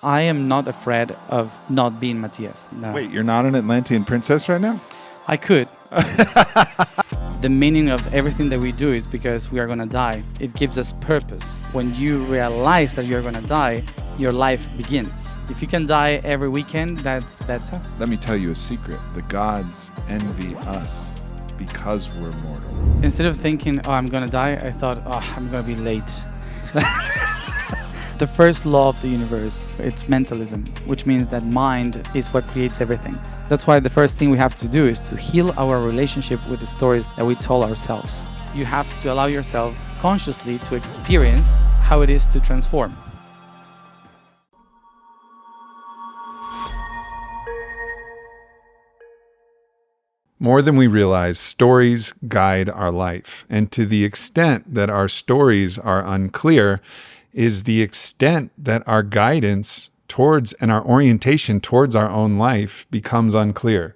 I am not afraid of not being Matias. No. Wait, you're not an Atlantean princess right now? I could. The meaning of everything that we do is because we are going to die. It gives us purpose. When you realize that you're going to die, your life begins. If you can die every weekend, that's better. Let me tell you a secret. The gods envy us because we're mortal. Instead of thinking, oh, I'm going to die, I thought, oh, I'm going to be late. The first law of the universe, it's mentalism, which means that mind is what creates everything. That's why the first thing we have to do is to heal our relationship with the stories that we told ourselves. You have to allow yourself consciously to experience how it is to transform. More than we realize, stories guide our life. And to the extent that our stories are unclear is the extent that our guidance towards and our orientation towards our own life becomes unclear.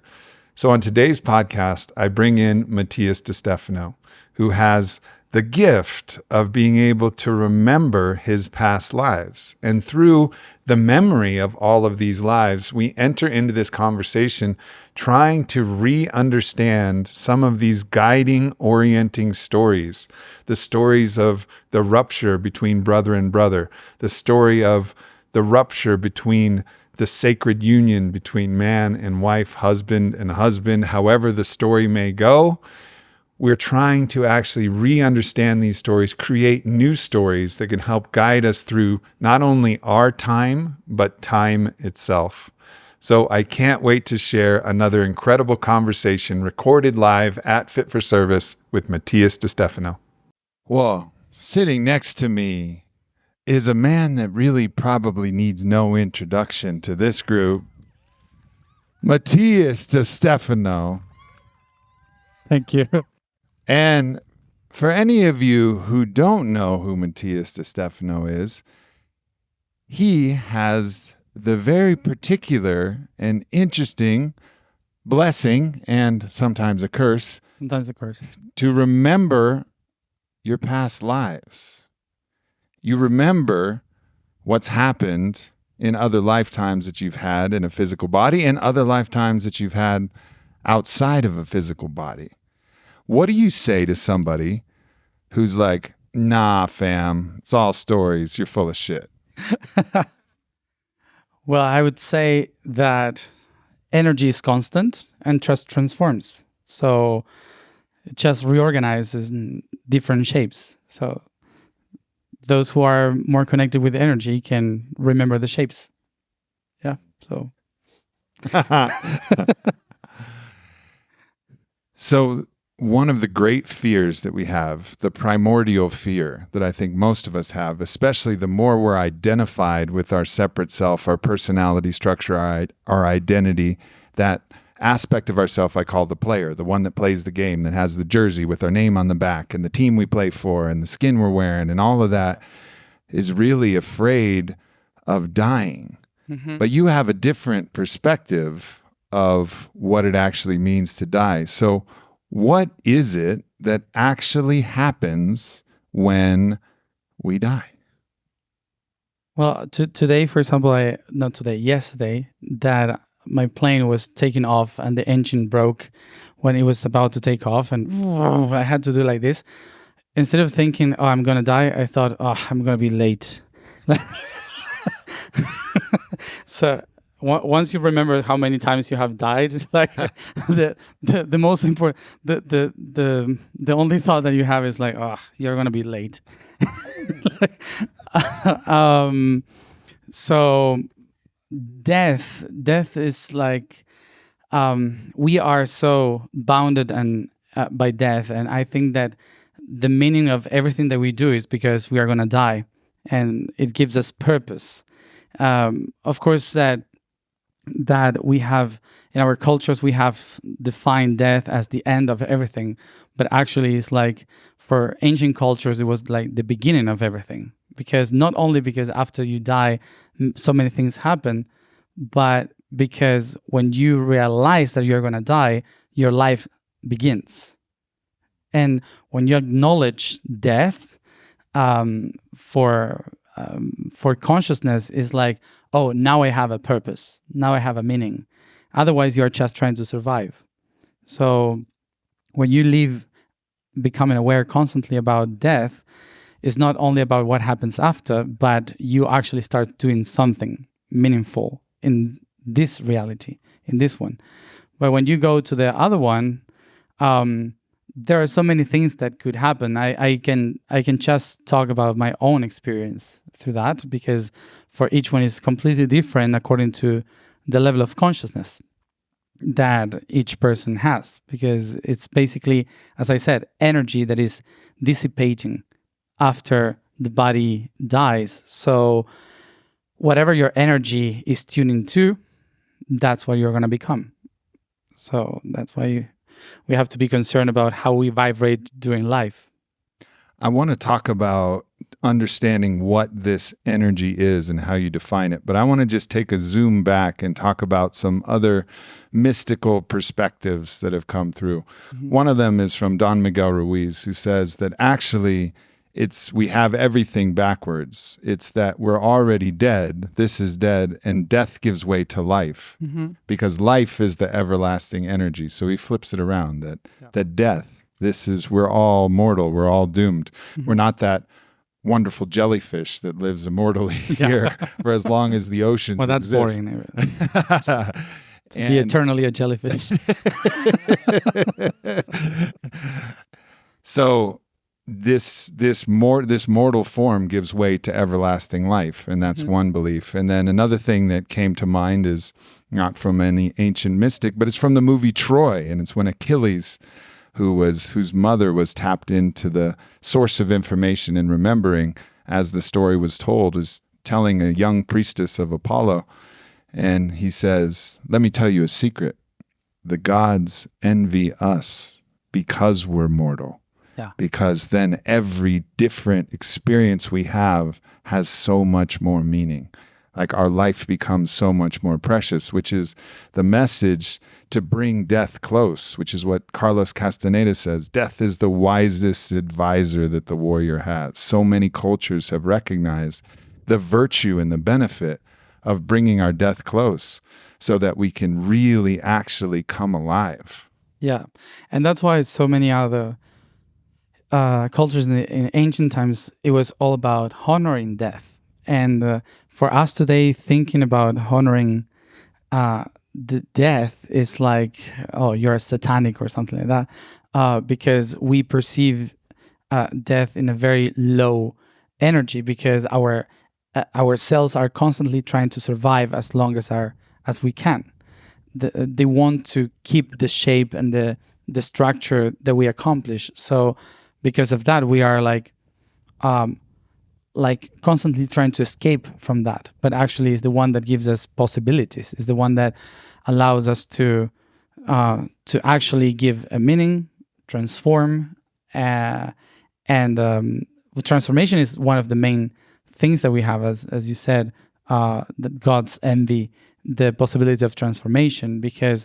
So on today's podcast, I bring in Matias De Stefano, who has the gift of being able to remember his past lives. And through the memory of all of these lives, we enter into this conversation trying to re-understand some of these guiding, orienting stories. The stories of the rupture between brother and brother, the story of the rupture between the sacred union between man and wife, husband and husband, however the story may go. We're trying to actually re-understand these stories, create new stories that can help guide us through not only our time, but time itself. So I can't wait to share another incredible conversation recorded live at Fit for Service with Matias De Stefano. Well, sitting next to me is a man that really probably needs no introduction to this group, Matias De Stefano. Thank you. And for any of you who don't know who Matias De Stefano is, he has the very particular and interesting blessing, and sometimes a curse, to remember your past lives. You remember what's happened in other lifetimes that you've had in a physical body and other lifetimes that you've had outside of a physical body. What do you say to somebody who's like, nah, fam, it's all stories, you're full of shit? Well, I would say that energy is constant and trust transforms. So it just reorganizes in different shapes. So those who are more connected with energy can remember the shapes. Yeah, so. So one of the great fears that we have, the primordial fear that I think most of us have, especially the more we're identified with our separate self, our personality structure, our identity, that aspect of ourself I call the player, the one that plays the game, that has the jersey with our name on the back and the team we play for and the skin we're wearing and all of that, is really afraid of dying. Mm-hmm. But you have a different perspective of what it actually means to die. So what is it that actually happens when we die? Well, today, for example, yesterday, that my plane was taking off and the engine broke when it was about to take off, and I had to do like this. Instead of thinking, oh, I'm going to die, I thought, oh, I'm going to be late. So once you remember how many times you have died, like the most important, the only thought that you have is like, oh, you're gonna be late. So death is like, we are so bounded and by death, and I think that the meaning of everything that we do is because we are gonna die, and it gives us purpose. Of course, that we have in our cultures, we have defined death as the end of everything, but actually it's like, for ancient cultures, it was like the beginning of everything, because not only because after you die so many things happen, but because when you realize that you're going to die, your life begins. And when you acknowledge death, for for consciousness is like, oh, now I have a purpose. Now I have a meaning. Otherwise, you are just trying to survive. So when you live becoming aware constantly about death, it's not only about what happens after, but you actually start doing something meaningful in this reality, in this one. But when you go to the other one, there are so many things that could happen. I can just talk about my own experience through that, because for each one is completely different according to the level of consciousness that each person has, because it's basically, as I said, energy that is dissipating after the body dies. So whatever your energy is tuning to, that's what you're going to become. So that's why we have to be concerned about how we vibrate during life. I want to talk about understanding what this energy is and how you define it. But I want to just take a zoom back and talk about some other mystical perspectives that have come through. Mm-hmm. One of them is from Don Miguel Ruiz, who says that actually we have everything backwards. It's that we're already dead. This is dead, and death gives way to life, because life is the everlasting energy. So he flips it around that death, we're all mortal. We're all doomed. Mm-hmm. We're not that wonderful jellyfish that lives immortally here for as long as the oceans exist. Well, that's boring. To be eternally a jellyfish. So this mortal form gives way to everlasting life, and that's one belief. And then another thing that came to mind is not from any ancient mystic, but it's from the movie Troy, and it's when Achilles, whose mother was tapped into the source of information and remembering as the story was told, is telling a young priestess of Apollo, and he says, "Let me tell you a secret. The gods envy us because we're mortal." Yeah. Because then every different experience we have has so much more meaning. Like our life becomes so much more precious, which is the message to bring death close, which is what Carlos Castaneda says. Death is the wisest advisor that the warrior has. So many cultures have recognized the virtue and the benefit of bringing our death close so that we can really actually come alive. Yeah. And that's why so many other cultures in ancient times, it was all about honoring death. And for us today, thinking about honoring the death is like, oh, you're a satanic or something like that, because we perceive death in a very low energy, because our cells are constantly trying to survive as long as we can. They want to keep the shape and the structure that we accomplish. So because of that, we are like constantly trying to escape from that, but actually is the one that gives us possibilities, is the one that allows us to actually give a meaning, transform, and transformation is one of the main things that we have, as you said, that gods envy the possibility of transformation, because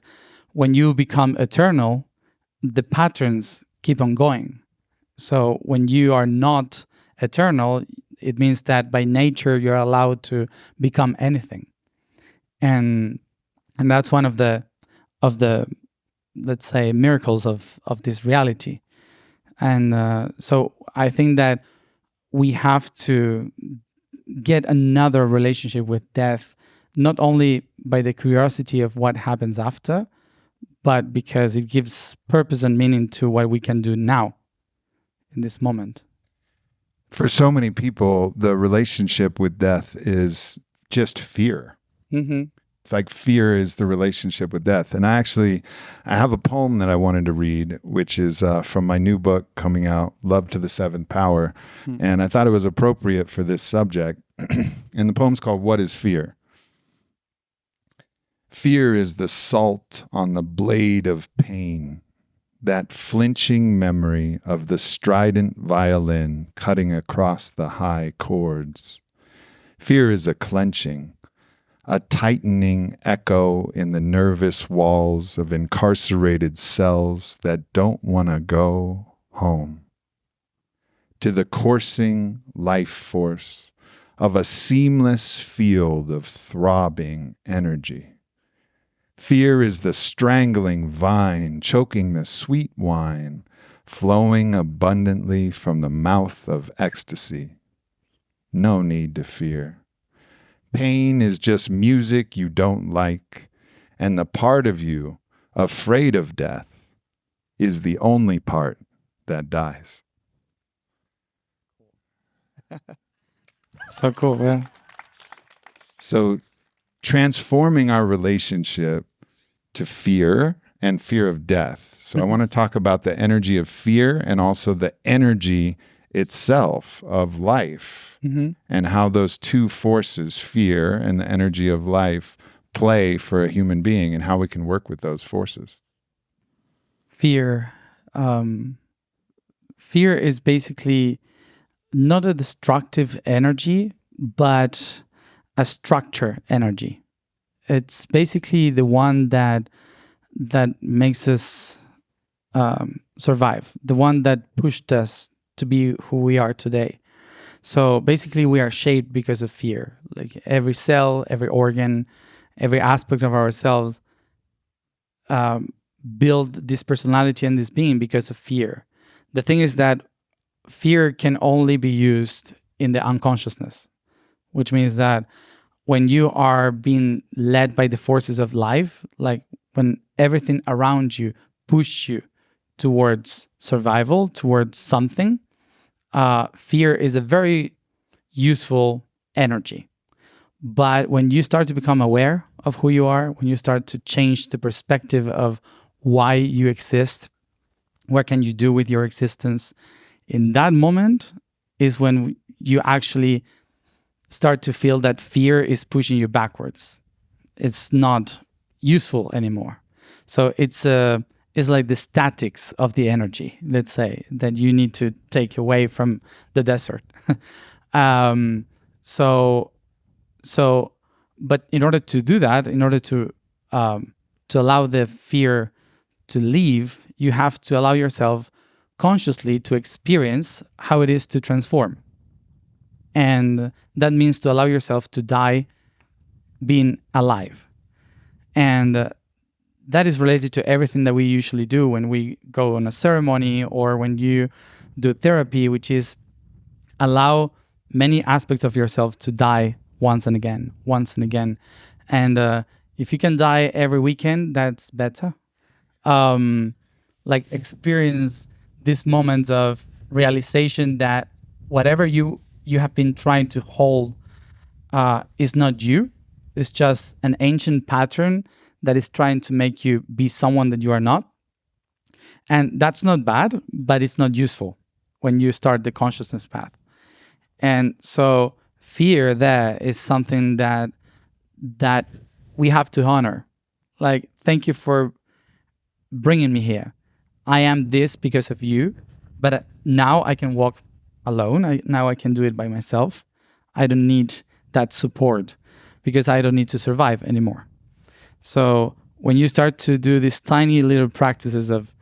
when you become eternal, the patterns keep on going. So when you are not eternal, it means that by nature you're allowed to become anything, and that's one of the let's say miracles of this reality. And so I think that we have to get another relationship with death, not only by the curiosity of what happens after, but because it gives purpose and meaning to what we can do now in this moment. For so many people, the relationship with death is just fear. Mm-hmm. It's like fear is the relationship with death. And I have a poem that I wanted to read, which is from my new book coming out, Love to the Seventh Power. Mm-hmm. And I thought it was appropriate for this subject. And the poem's called What is Fear? Fear is the salt on the blade of pain, that flinching memory of the strident violin cutting across the high chords. Fear is a clenching, a tightening echo in the nervous walls of incarcerated cells that don't want to go home. To the coursing life force of a seamless field of throbbing energy. Fear is the strangling vine choking the sweet wine, flowing abundantly from the mouth of ecstasy. No need to fear. Pain is just music you don't like, and the part of you afraid of death is the only part that dies. So cool, yeah. So transforming our relationship to fear and fear of death. So I want to talk about the energy of fear and also the energy itself of life, and how those two forces, fear and the energy of life, play for a human being, and how we can work with those forces. Fear. Fear is basically not a destructive energy, but a structure energy. It's basically the one that makes us survive, the one that pushed us to be who we are today. So basically, we are shaped because of fear. Like every cell, every organ, every aspect of ourselves build this personality and this being because of fear. The thing is that fear can only be used in the unconsciousness, which means that when you are being led by the forces of life, like when everything around you push you towards survival, towards something, fear is a very useful energy. But when you start to become aware of who you are, when you start to change the perspective of why you exist, what can you do with your existence, in that moment is when you actually start to feel that fear is pushing you backwards. It's not useful anymore. So it's like the statics of the energy, let's say, that you need to take away from the desert. But in order to do that, in order to allow the fear to leave, you have to allow yourself consciously to experience how it is to transform. And that means to allow yourself to die being alive. And that is related to everything that we usually do when we go on a ceremony or when you do therapy, which is allow many aspects of yourself to die once and again. And if you can die every weekend, that's better. Like experience this moment of realization that whatever you have been trying to hold is not you. It's just an ancient pattern that is trying to make you be someone that you are not. And that's not bad, but it's not useful when you start the consciousness path. And so fear there is something that we have to honor. Like, thank you for bringing me here. I am this because of you, but now I can walk alone. Now I can do it by myself. I don't need that support because I don't need to survive anymore. So when you start to do these tiny little practices of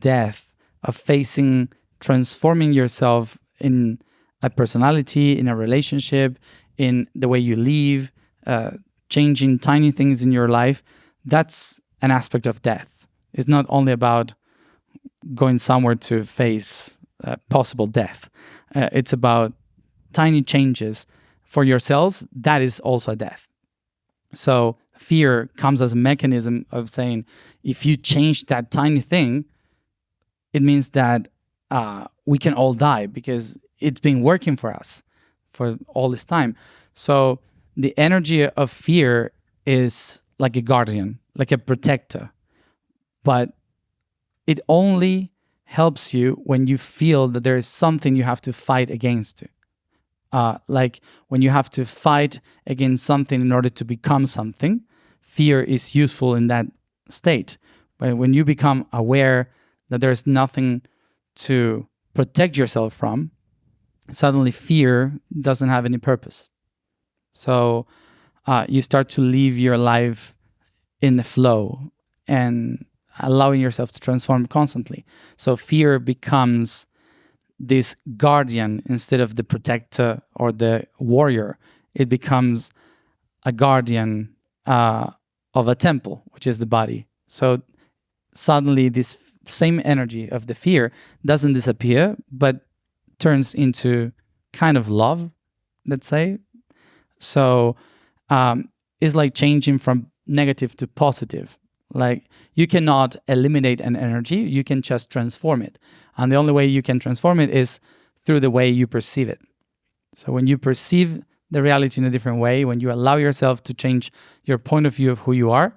death, of facing, transforming yourself in a personality, in a relationship, in the way you live, changing tiny things in your life, that's an aspect of death. It's not only about going somewhere to face possible death. It's about tiny changes for yourselves. That is also a death. So fear comes as a mechanism of saying, if you change that tiny thing, it means that we can all die because it's been working for us for all this time. So the energy of fear is like a guardian, like a protector, but it only helps you when you feel that there is something you have to fight against. Like when you have to fight against something in order to become something, fear is useful in that state. But when you become aware that there's nothing to protect yourself from, suddenly fear doesn't have any purpose. So you start to live your life in the flow and allowing yourself to transform constantly. So fear becomes this guardian instead of the protector or the warrior. It becomes a guardian of a temple, which is the body. So suddenly this same energy of the fear doesn't disappear, but turns into kind of love, let's say. So it's like changing from negative to positive. Like you cannot eliminate an energy, you can just transform it. And the only way you can transform it is through the way you perceive it. So when you perceive the reality in a different way, when you allow yourself to change your point of view of who you are,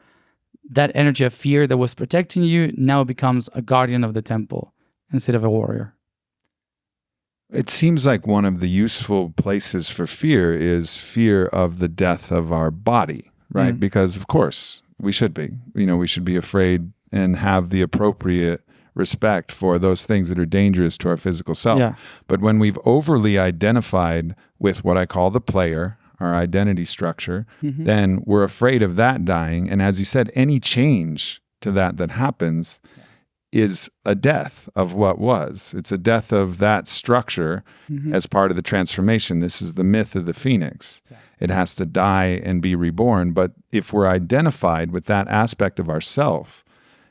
that energy of fear that was protecting you now becomes a guardian of the temple instead of a warrior. It seems like one of the useful places for fear is fear of the death of our body, right? Because of course we should be, we should be afraid and have the appropriate respect for those things that are dangerous to our physical self. Yeah. But when we've overly identified with what I call the player, our identity structure, then we're afraid of that dying. And as you said, any change to that happens is a death of what was. It's a death of that structure as part of the transformation. This is the myth of the phoenix. Yeah. It has to die and be reborn. But if we're identified with that aspect of ourself,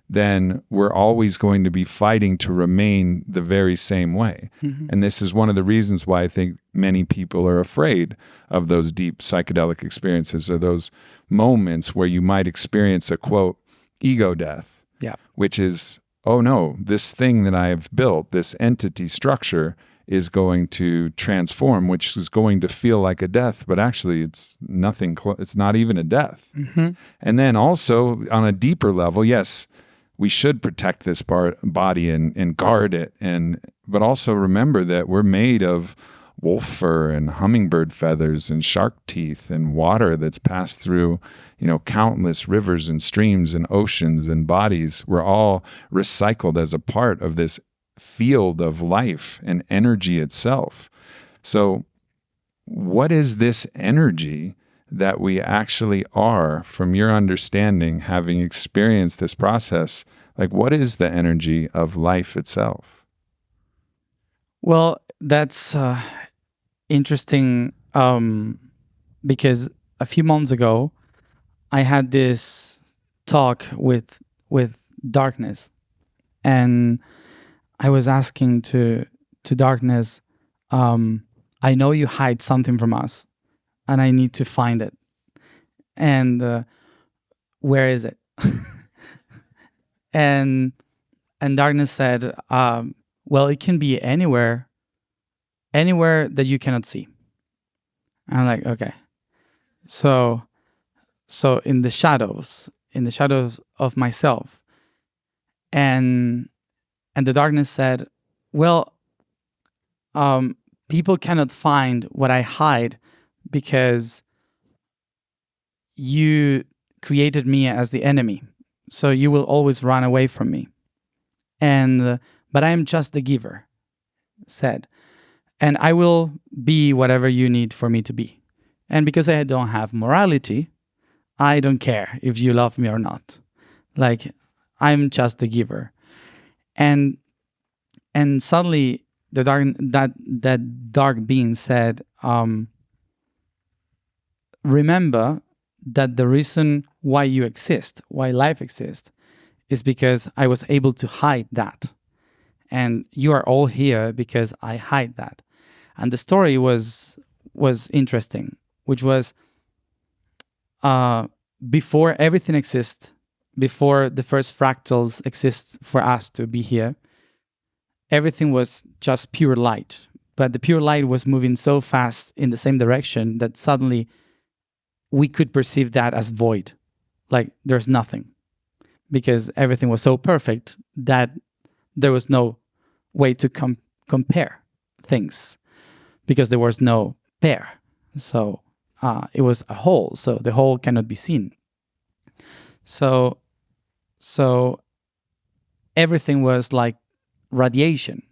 then we're always going to be fighting to remain the very same way. And this is one of the reasons why I think many people are afraid of those deep psychedelic experiences, or those moments where you might experience a, quote, ego death, which is, oh no, this thing that I have built, this entity structure, is going to transform, which is going to feel like a death, but actually it's nothing, it's not even a death. And then also on a deeper level, yes, we should protect this body and guard it, but also remember that we're made of wolf fur and hummingbird feathers and shark teeth and water that's passed through, countless rivers and streams and oceans and bodies. We're all recycled as a part of this field of life and energy itself. So what is this energy that we actually are, from your understanding, having experienced this process? Like, what is the energy of life itself? Well, that's interesting because a few months ago, I had this talk with darkness, and I was asking to darkness, I know you hide something from us, and I need to find it. And where is it? and darkness said, well, it can be anywhere that you cannot see. I'm like, okay. So in the shadows of myself. And the darkness said, well, people cannot find what I hide because you created me as the enemy. So you will always run away from me. But I am just the giver, said. And I will be whatever you need for me to be. And because I don't have morality, I don't care if you love me or not. Like, I'm just the giver. And suddenly that dark being said, remember that the reason why you exist, why life exists, is because I was able to hide that. And you are all here because I hide that. And the story was interesting, which was before everything exists, before the first fractals exist for us to be here, everything was just pure light. But the pure light was moving so fast in the same direction that suddenly we could perceive that as void. Like there's nothing. Because everything was so perfect that there was no way to compare things. Because there was no pair. So it was a whole. So the whole cannot be seen. So everything was like radiation.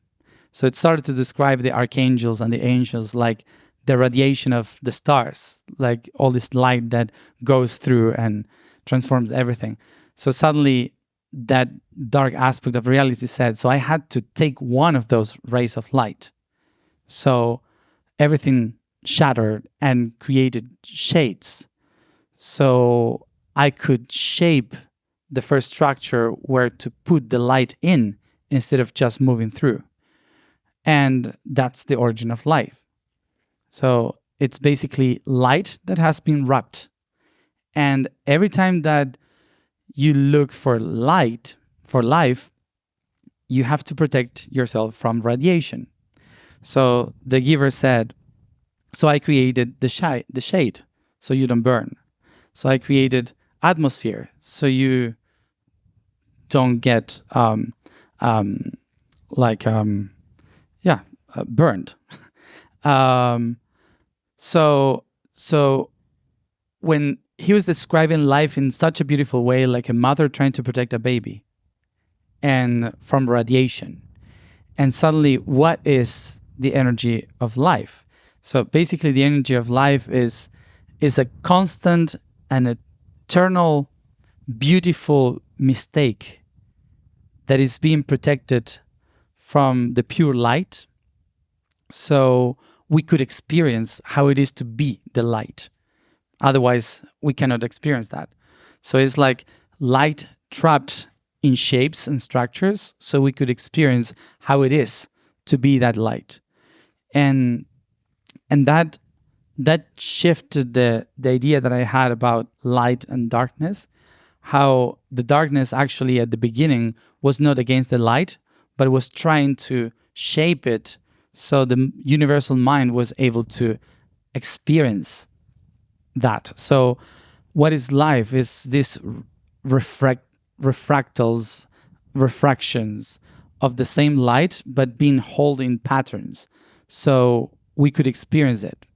So it started to describe the archangels and the angels like the radiation of the stars, like all this light that goes through and transforms everything. So suddenly that dark aspect of reality said. So I had to take one of those rays of light. So everything shattered and created shades. So I could shape the first structure where to put the light in instead of just moving through. And that's the origin of life. So it's basically light that has been wrapped. And every time that you look for light, for life, you have to protect yourself from radiation. So the giver said, so I created the shade so you don't burn. So I created atmosphere so you don't get burned. So when he was describing life in such a beautiful way, like a mother trying to protect a baby and from radiation, and suddenly what is the energy of life? So basically the energy of life is a constant and eternal beautiful mistake that is being protected from the pure light, so we could experience how it is to be the light. Otherwise, we cannot experience that. So it's like light trapped in shapes and structures, so we could experience how it is to be that light. And that shifted the idea that I had about light and darkness, how the darkness actually at the beginning was not against the light, but was trying to shape it so the universal mind was able to experience that. So what is life is this refractions of the same light, but being held in patterns, so we could experience it.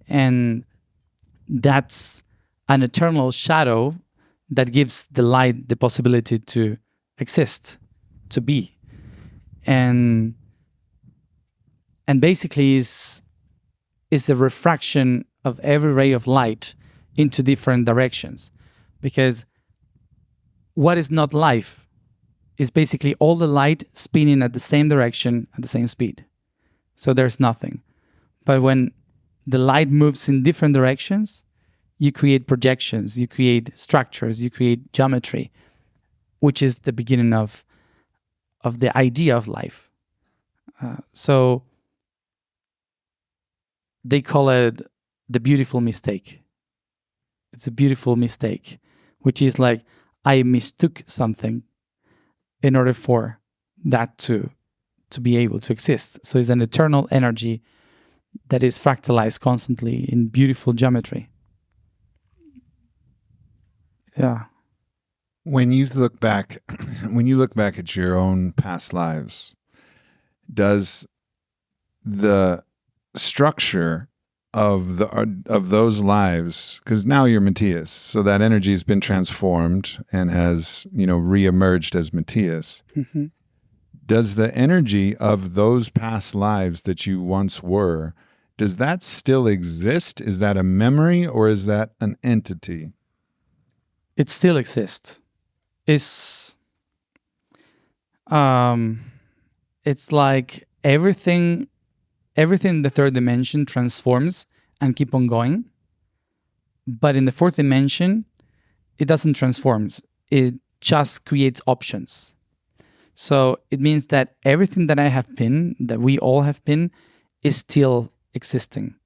And that's an eternal shadow that gives the light the possibility to exist, to be. And basically is the refraction of every ray of light into different directions. Because what is not life is basically all the light spinning at the same direction at the same speed. So there's nothing. But when the light moves in different directions, you create projections, you create structures, you create geometry, which is the beginning of the idea of life. So they call it the beautiful mistake. It's a beautiful mistake, which is like I mistook something in order for that to be able to exist. So it's an eternal energy that is fractalized constantly in beautiful geometry. Yeah. When you look back at your own past lives, does the structure of those lives, because now you're Matias, so that energy has been transformed and has reemerged as Matias. Mm-hmm. Does the energy of those past lives that you once were, does that still exist? Is that a memory or is that an entity? It still exists. It's like everything in the third dimension transforms and keep on going. But in the fourth dimension, it doesn't transform. It just creates options. So it means that everything that I have been, that we all have been, is still existing,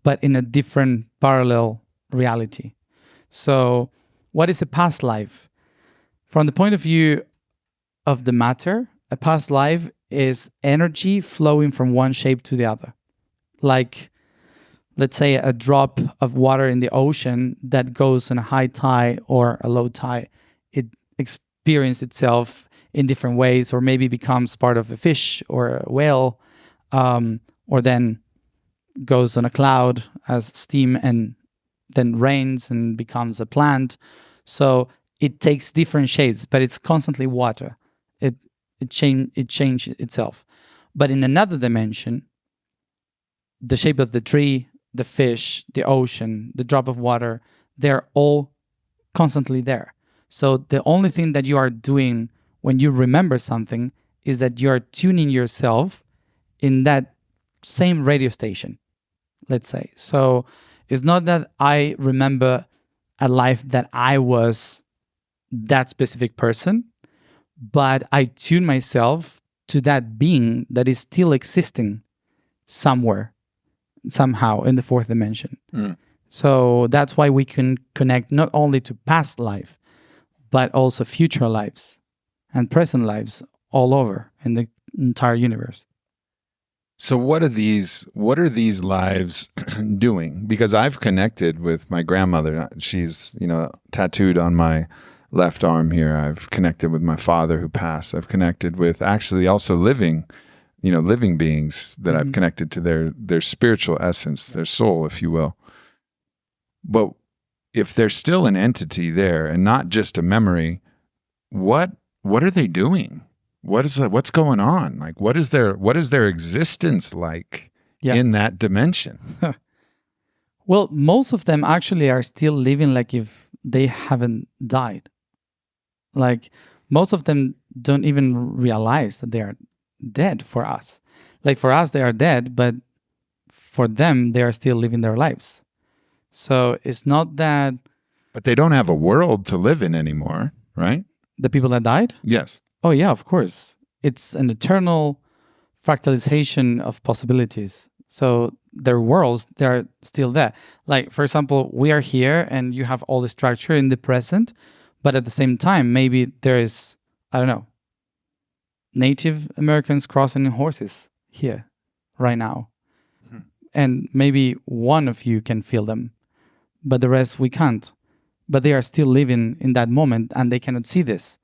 but in a different parallel reality. So what is a past life? From the point of view of the matter, a past life is energy flowing from one shape to the other. Like, let's say, a drop of water in the ocean that goes on a high tide or a low tide. It experiences itself in different ways, or maybe becomes part of a fish or a whale, or then goes on a cloud as steam and then rains and becomes a plant. So it takes different shapes, but it's constantly water. It changes itself. But in another dimension, the shape of the tree, the fish, the ocean, the drop of water, they're all constantly there. So the only thing that you are doing when you remember something is that you are tuning yourself in that same radio station, let's say. So it's not that I remember a life that I was that specific person, but I tune myself to that being that is still existing somewhere, somehow in the fourth dimension. So that's why we can connect not only to past life, but also future lives and present lives all over in the entire universe. So what are these lives doing? Because I've connected with my grandmother. She's, tattooed on my left arm here. I've connected with my father who passed. I've connected with actually also living beings that I've connected to their spiritual essence, their soul, if you will. But if there's still an entity there and not just a memory, what are they doing? What's going on? Like, what is their existence like in that dimension? Well, most of them actually are still living like if they haven't died. Like, most of them don't even realize that they are dead for us. Like, for us, they are dead, but for them, they are still living their lives. So it's not that... But they don't have a world to live in anymore, right? The people that died? Yes. Oh, yeah, of course. It's an eternal fractalization of possibilities. So their worlds, they're still there. Like, for example, we are here and you have all the structure in the present, but at the same time, maybe there is, I don't know, Native Americans crossing horses here right now. And maybe one of you can feel them, but the rest we can't. But they are still living in that moment and they cannot see this.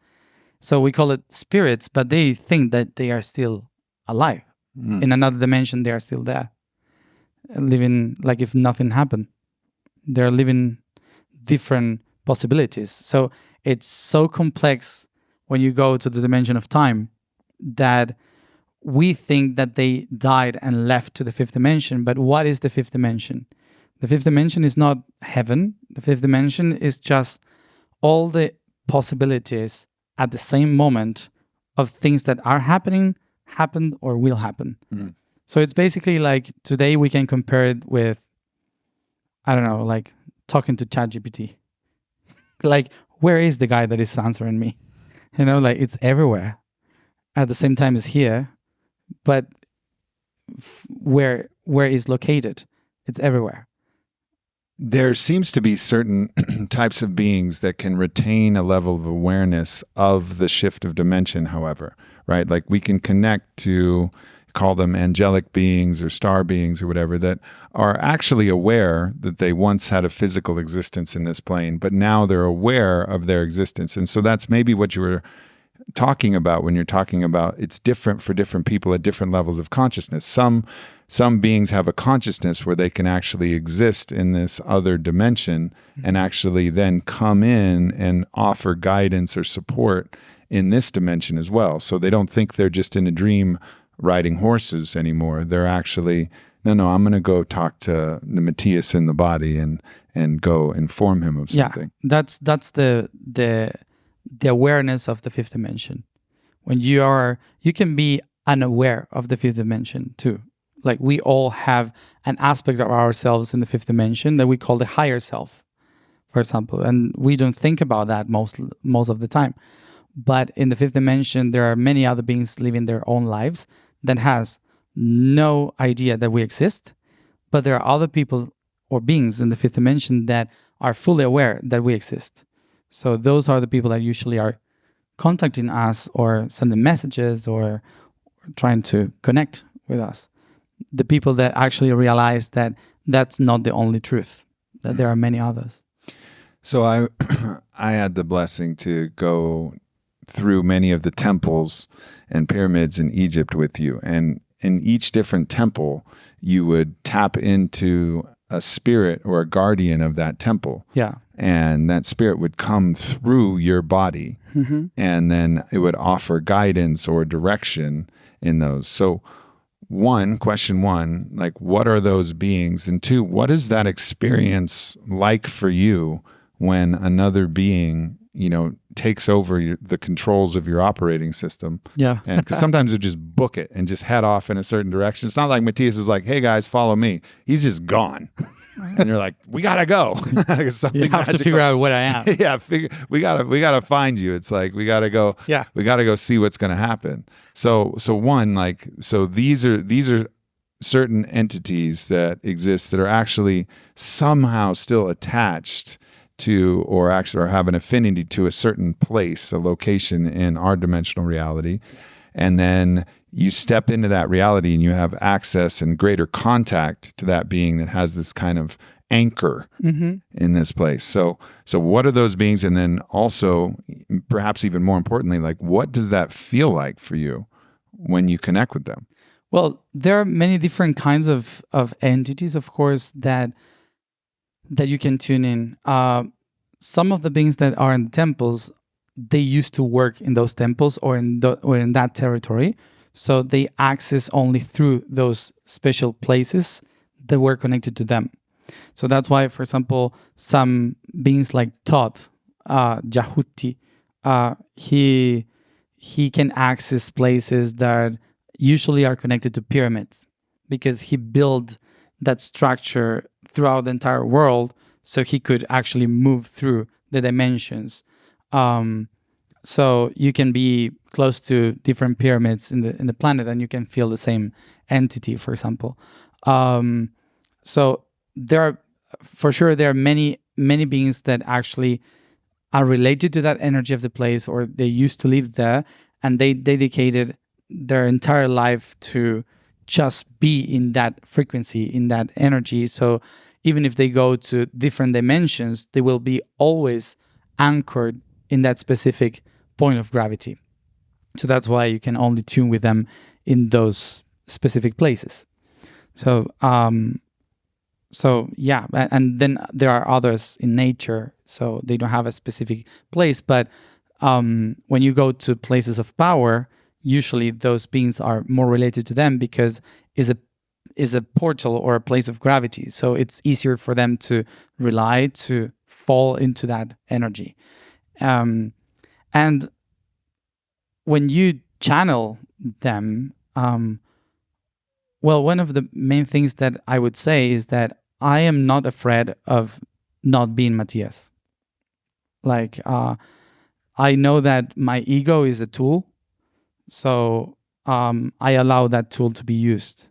So we call it spirits, but they think that they are still alive. In another dimension, they are still there, living like if nothing happened. They're living different possibilities. So it's so complex when you go to the dimension of time that we think that they died and left to the fifth dimension. But what is the fifth dimension? The fifth dimension is not heaven. The fifth dimension is just all the possibilities at the same moment of things that are happening, happened, or will happen. So it's basically like today we can compare it with, I don't know, like talking to ChatGPT. Like, where is the guy that is answering me? Like it's everywhere. At the same time as here, but where is located? It's everywhere. There seems to be certain types of beings that can retain a level of awareness of the shift of dimension, however, right? Like we can connect to, call them angelic beings or star beings or whatever, that are actually aware that they once had a physical existence in this plane, but now they're aware of their existence. And so that's maybe what you were talking about when you're talking about it's different for different people at different levels of consciousness. Some beings have a consciousness where they can actually exist in this other dimension and actually then come in and offer guidance or support in this dimension as well. So they don't think they're just in a dream riding horses anymore. They're actually, no, I'm going to go talk to the Matias in the body and go inform him of something. Yeah, that's the awareness of the fifth dimension. When you can be unaware of the fifth dimension too. Like we all have an aspect of ourselves in the fifth dimension that we call the higher self, for example, and we don't think about that most of the time. But in the fifth dimension, there are many other beings living their own lives that has no idea that we exist, but there are other people or beings in the fifth dimension that are fully aware that we exist. So those are the people that usually are contacting us or sending messages or trying to connect with us. The people that actually realize that that's not the only truth, that there are many others. So I had the blessing to go through many of the temples and pyramids in Egypt with you. And in each different temple, you would tap into a spirit or a guardian of that temple. Yeah. And that spirit would come through your body, and then it would offer guidance or direction in those. So question one, like, what are those beings? And two, what is that experience like for you when another being, takes over the controls of your operating system. Yeah. And because sometimes you just book it and just head off in a certain direction. It's not like Matias is like, hey guys, follow me. He's just gone. And you're like, we gotta go. You have to figure out what I am. Yeah, we gotta find you. It's like we gotta go. Yeah. We gotta go see what's gonna happen. So these are certain entities that exist that are actually somehow still attached to, or have an affinity to a certain place, a location in our dimensional reality. And then you step into that reality and you have access and greater contact to that being that has this kind of anchor in this place. So what are those beings? And then also, perhaps even more importantly, like, what does that feel like for you when you connect with them? Well, there are many different kinds of entities, of course, that you can tune in. Some of the beings that are in temples, they used to work in those temples or in that territory. So they access only through those special places that were connected to them. So that's why, for example, some beings like Thoth, Jahuti, he can access places that usually are connected to pyramids, because he built that structure throughout the entire world, so he could actually move through the dimensions. So you can be close to different pyramids in the planet, and you can feel the same entity, for example. So there are many beings that actually are related to that energy of the place, or they used to live there, and they dedicated their entire life to just be in that frequency, in that energy. So even if they go to different dimensions, they will be always anchored in that specific point of gravity. So that's why you can only tune with them in those specific places. So yeah, and then there are others in nature, so they don't have a specific place. But when you go to places of power, usually those beings are more related to them, because is a portal or a place of gravity. So it's easier for them to rely, to fall into that energy. And when you channel them, well, one of the main things that I would say is that I am not afraid of not being Matias. Like, I know that my ego is a tool, so I allow that tool to be used.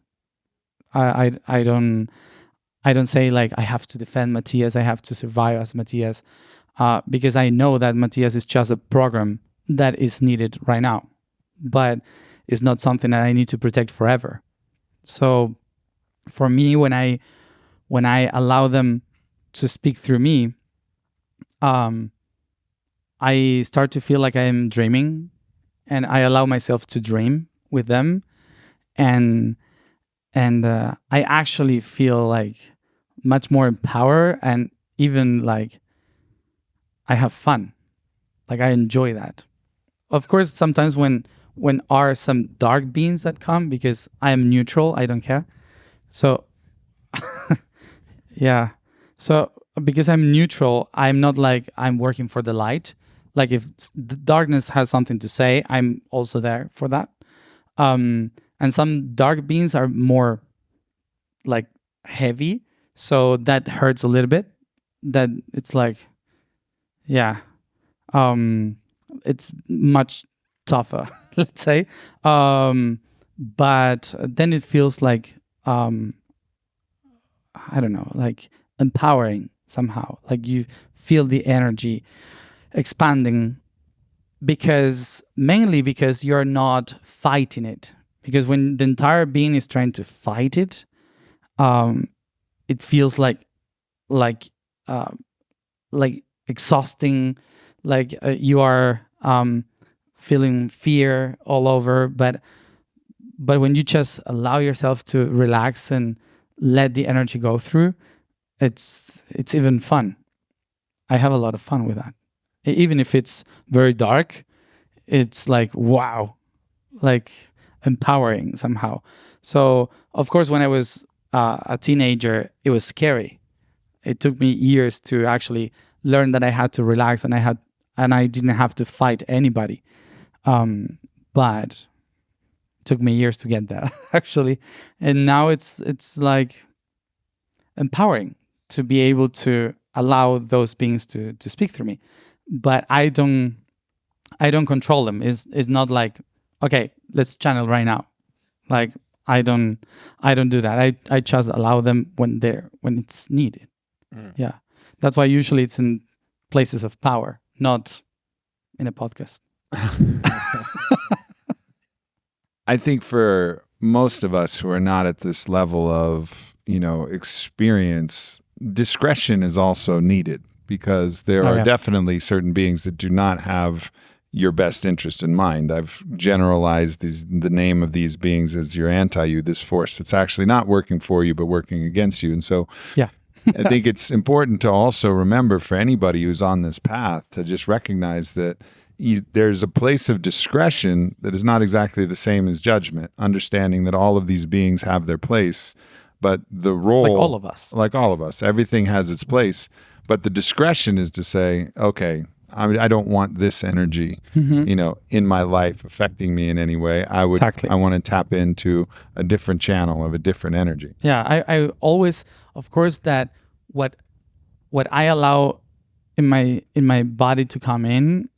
I don't say like I have to defend Matias, I have to survive as Matias, because I know that Matias is just a program that is needed right now, but it's not something that I need to protect forever. So for me, when I allow them to speak through me, I start to feel like I am dreaming, and I allow myself to dream with them, and I actually feel like much more empowered, and even like I have fun. Like, I enjoy that. Of course, sometimes when are some dark beams that come, because I am neutral, I don't care. So yeah. So because I'm neutral, I'm not like I'm working for the light. Like, if the darkness has something to say, I'm also there for that. And some dark beams are more like heavy, so that hurts a little bit. That it's like, yeah, it's much tougher, let's say. But then it feels like, I don't know, like empowering somehow. Like, you feel the energy expanding, mainly because you're not fighting it. Because when the entire being is trying to fight it, it feels like exhausting, like you are feeling fear all over. But when you just allow yourself to relax and let the energy go through, it's even fun. I have a lot of fun with that. Even if it's very dark, it's like, wow, like empowering somehow. So of course, when I was a teenager, it was scary. It took me years to actually learn that I had to relax, and I and I didn't have to fight anybody. But it took me years to get there, actually. And now it's like empowering to be able to allow those beings to speak through me. But I don't control them. It's not like, okay, let's channel right now. Like I don't do that. I just allow them when it's needed. Yeah. That's why usually it's in places of power, not in a podcast. I think for most of us who are not at this level of, experience, discretion is also needed, because there are definitely certain beings that do not have your best interest in mind. I've generalized the name of these beings as your anti-you, this force that's actually not working for you, but working against you. And so I think it's important to also remember, for anybody who's on this path, to just recognize that there's a place of discretion that is not exactly the same as judgment, understanding that all of these beings have their place, but the role... Like all of us. Everything has its place, but the discretion is to say, okay, I don't want this energy, in my life affecting me in any way. I want to tap into a different channel of a different energy. Yeah, I always, of course, that what I allow in my body to come in,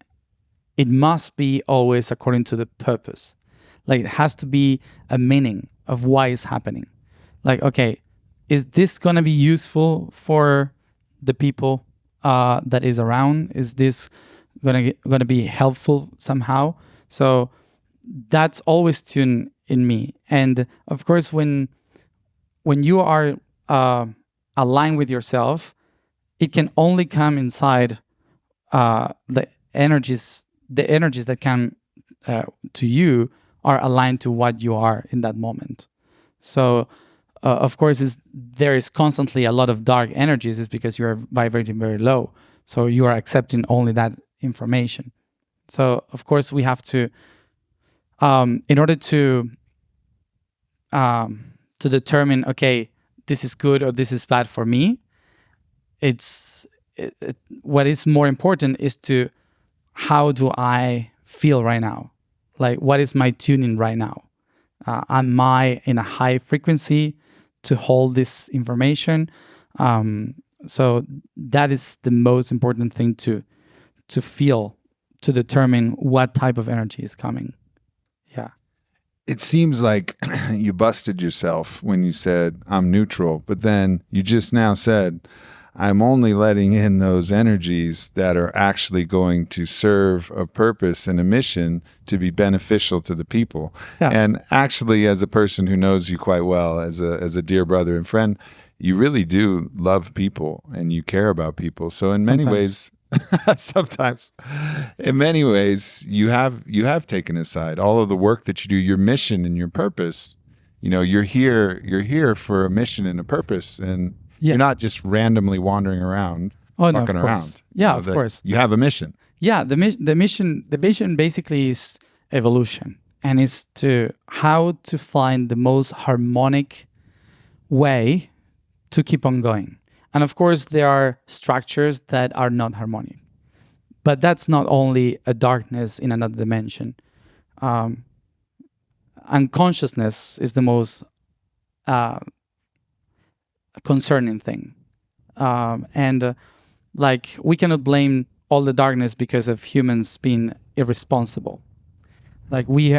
it must be always according to the purpose. Like it has to be a meaning of why it's happening. Like, okay, is this gonna be useful for the people that is around? Is this gonna be helpful somehow? So that's always tuned in me. And of course, when you are aligned with yourself, it can only come inside the energies that come to you are aligned to what you are in that moment. So of course, there is constantly a lot of dark energies. Is because you're vibrating very low. So you are accepting only that information. So of course, we have to, in order to determine, okay, this is good or this is bad for me. What is more important is to, how do I feel right now? Like, what is my tuning right now? Am I in a high frequency to hold this information? So that is the most important thing to feel, to determine what type of energy is coming. Yeah. It seems like you busted yourself when you said, I'm neutral, but then you just now said, I'm only letting in those energies that are actually going to serve a purpose and a mission to be beneficial to the people. Yeah. And actually, as a person who knows you quite well, as a dear brother and friend, you really do love people and you care about people. So in many ways, sometimes, in many ways, you have taken aside all of the work that you do, your mission and your purpose. You're here for a mission and a purpose, and you're not just randomly wandering around, walking around. Yeah, of course. You have a mission. Yeah, the mission basically is evolution, and it's how to find the most harmonic way to keep on going. And of course, there are structures that are not harmonic, but that's not only a darkness in another dimension. Unconsciousness is the most concerning thing, and like we cannot blame all the darkness because of humans being irresponsible. Like we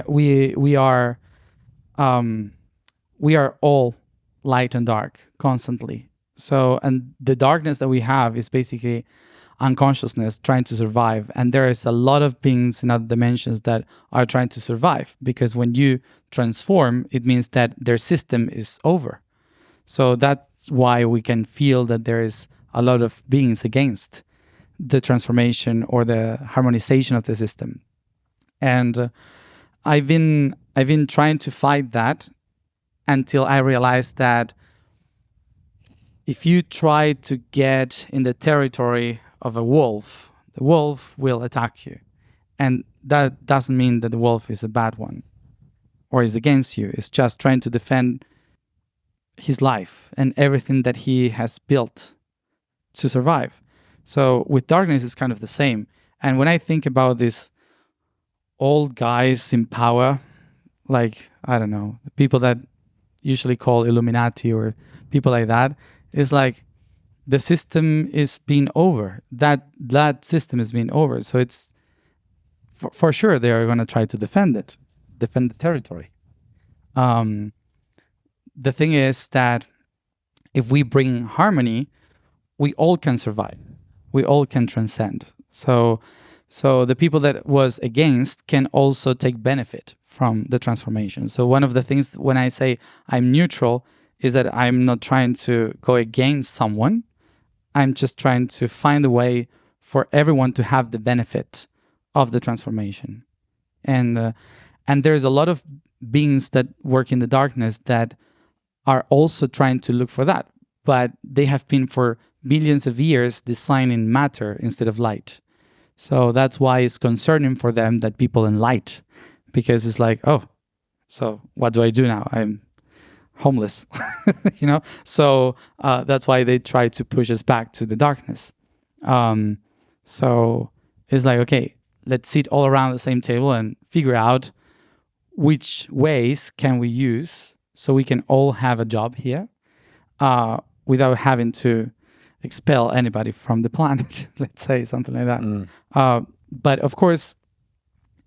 are all light and dark constantly. So, and the darkness that we have is basically unconsciousness trying to survive. And there is a lot of beings in other dimensions that are trying to survive, because when you transform, it means that their system is over. So that's why we can feel that there is a lot of beings against the transformation or the harmonization of the system. And I've been trying to fight that until I realized that if you try to get in the territory of a wolf, the wolf will attack you. And that doesn't mean that the wolf is a bad one or is against you. It's just trying to defend his life and everything that he has built to survive. So with darkness, it's kind of the same. And when I think about these old guys in power, like, I don't know, the people that usually call Illuminati or people like that, it's like the system is being over. That system is being over. So it's for sure they are going to try to defend the territory. Um, the thing is that if we bring harmony, we all can survive. We all can transcend. So the people that was against can also take benefit from the transformation. So one of the things when I say I'm neutral is that I'm not trying to go against someone. I'm just trying to find a way for everyone to have the benefit of the transformation. And there's a lot of beings that work in the darkness that are also trying to look for that, but they have been for billions of years designing matter instead of light. So that's why it's concerning for them that people in light, because it's like, oh, so what do I do now? I'm homeless, So that's why they try to push us back to the darkness. So it's like, okay, let's sit all around the same table and figure out which ways can we use so we can all have a job here without having to expel anybody from the planet, let's say, something like that. But of course,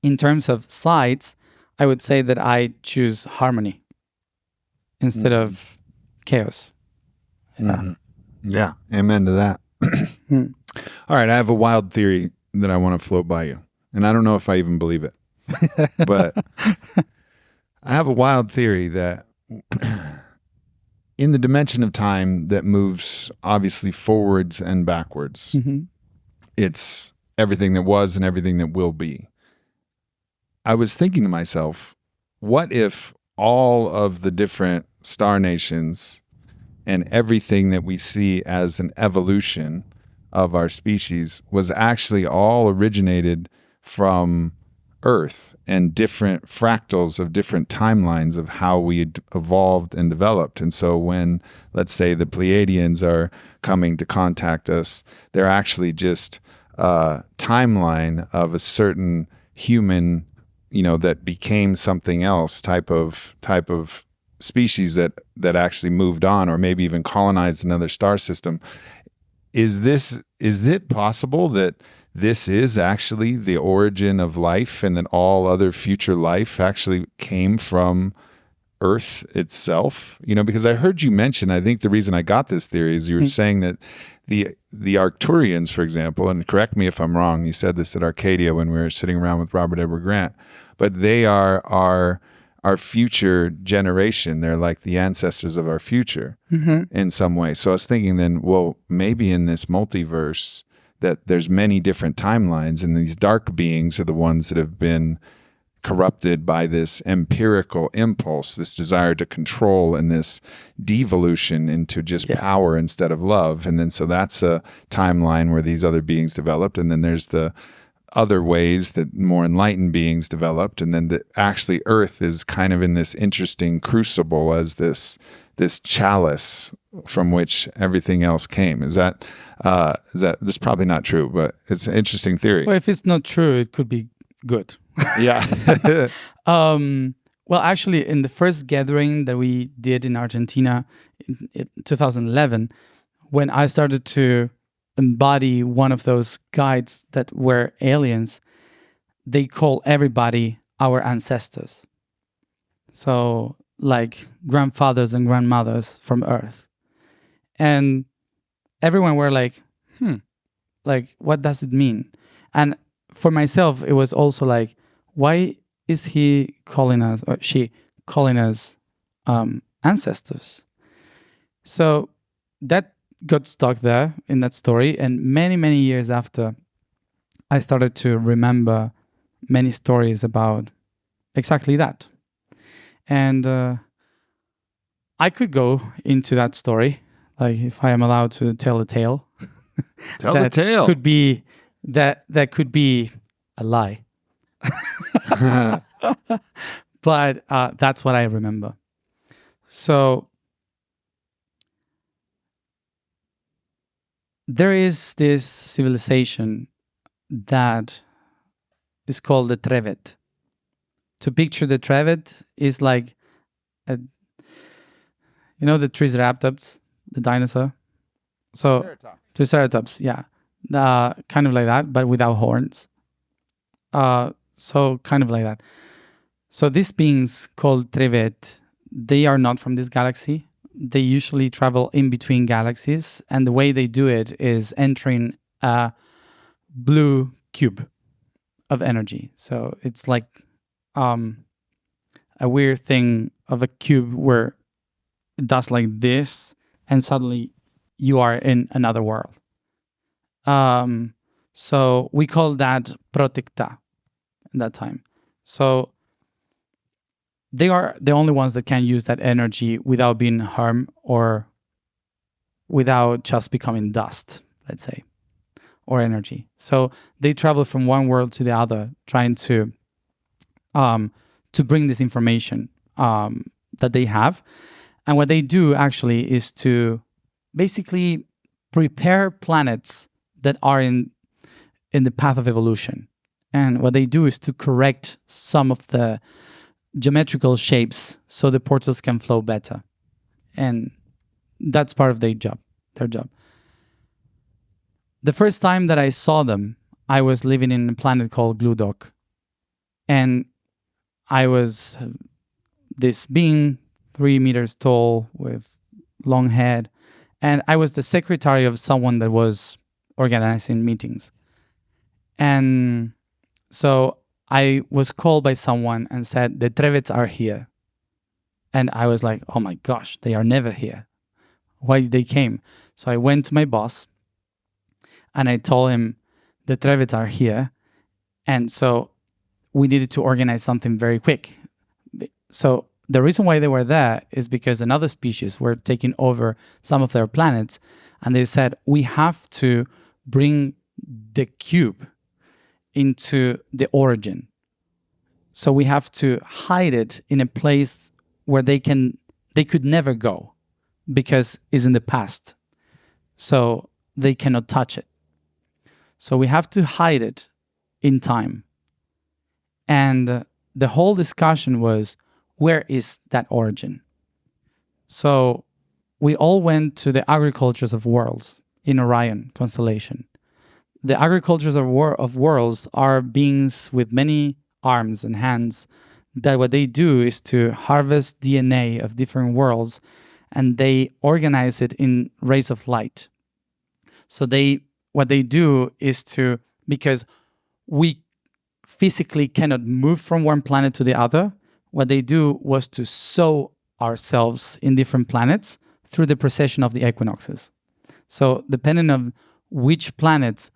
in terms of sides, I would say that I choose harmony instead of chaos. Yeah, amen to that. All right, I have a wild theory that I want to float by you. And I don't know if I even believe it. But I have a wild theory that in the dimension of time that moves obviously forwards and backwards, it's everything that was and everything that will be. I was thinking to myself, what if all of the different star nations and everything that we see as an evolution of our species was actually all originated from Earth and different fractals of different timelines of how we evolved and developed. And so when, let's say, the Pleiadians are coming to contact us, they're actually just a timeline of a certain human, that became something else, type of species that actually moved on or maybe even colonized another star system. Is it possible that this is actually the origin of life and that all other future life actually came from Earth itself? Because I heard you mention, I think the reason I got this theory is you were saying that the Arcturians, for example, and correct me if I'm wrong, you said this at Arcadia when we were sitting around with Robert Edward Grant, but they are our future generation. They're like the ancestors of our future in some way. So I was thinking then, well, maybe in this multiverse that there's many different timelines and these dark beings are the ones that have been corrupted by this empirical impulse, this desire to control and this devolution into just power instead of love. And then so that's a timeline where these other beings developed. And then there's the other ways that more enlightened beings developed. And then actually Earth is kind of in this interesting crucible as this chalice from which everything else came. Is that that's probably not true, but it's an interesting theory. Well, if it's not true, it could be good. Yeah. Well, actually, in the first gathering that we did in Argentina in 2011, when I started to embody one of those guides that were aliens, they call everybody our ancestors. So, like grandfathers and grandmothers from Earth. And everyone were like, like, what does it mean? And for myself, it was also like, why is he calling us, or she calling us ancestors? So that got stuck there in that story. And many, many years after, I started to remember many stories about exactly that. And I could go into that story, like if I am allowed to tell a tale. Tell the tale. That could be a lie. But that's what I remember. So there is this civilization that is called the trevet. To picture the trevet is like, a, the Triceratops, the dinosaur. So Triceratops, yeah, kind of like that, but without horns. So kind of like that. So these beings called trevet, they are not from this galaxy. They usually travel in between galaxies, and the way they do it is entering a blue cube of energy. So it's like a weird thing of a cube where it does like this, and suddenly you are in another world. So we call that protecta at that time. So they are the only ones that can use that energy without being harmed or without just becoming dust, let's say, or energy. So they travel from one world to the other, trying to bring this information that they have. And what they do actually is to basically prepare planets that are in the path of evolution. And what they do is to correct some of the geometrical shapes so the portals can flow better. And that's part of their job. The first time that I saw them, I was living in a planet called Gludok. And I was this being 3 meters tall with long head. And I was the secretary of someone that was organizing meetings. And so I was called by someone and said, the Trevets are here. And I was like, oh my gosh, they are never here. Why they came? So I went to my boss and I told him, the Trevets are here. And so we needed to organize something very quick. So the reason why they were there is because another species were taking over some of their planets. And they said, we have to bring the cube into the origin. So we have to hide it in a place where they could never go because it's in the past. So they cannot touch it. So we have to hide it in time. And the whole discussion was, where is that origin? So we all went to the agricultures of worlds in Orion constellation. The agricultures of worlds are beings with many arms and hands that what they do is to harvest DNA of different worlds, and they organize it in rays of light. So what they do is to, because we physically cannot move from one planet to the other, what they do was to sow ourselves in different planets through the precession of the equinoxes. So depending on which planets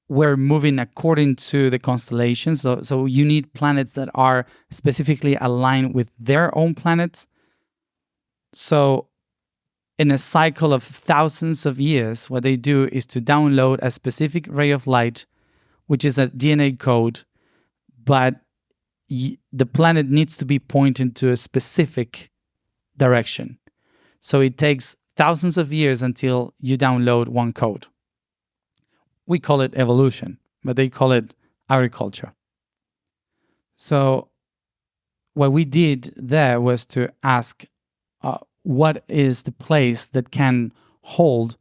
we're moving according to the constellations. So you need planets that are specifically aligned with their own planets. So in a cycle of thousands of years, what they do is to download a specific ray of light, which is a DNA code, but the planet needs to be pointed to a specific direction. So it takes thousands of years until you download one code. We call it evolution, but they call it agriculture. So what we did there was to ask, what is the place that can hold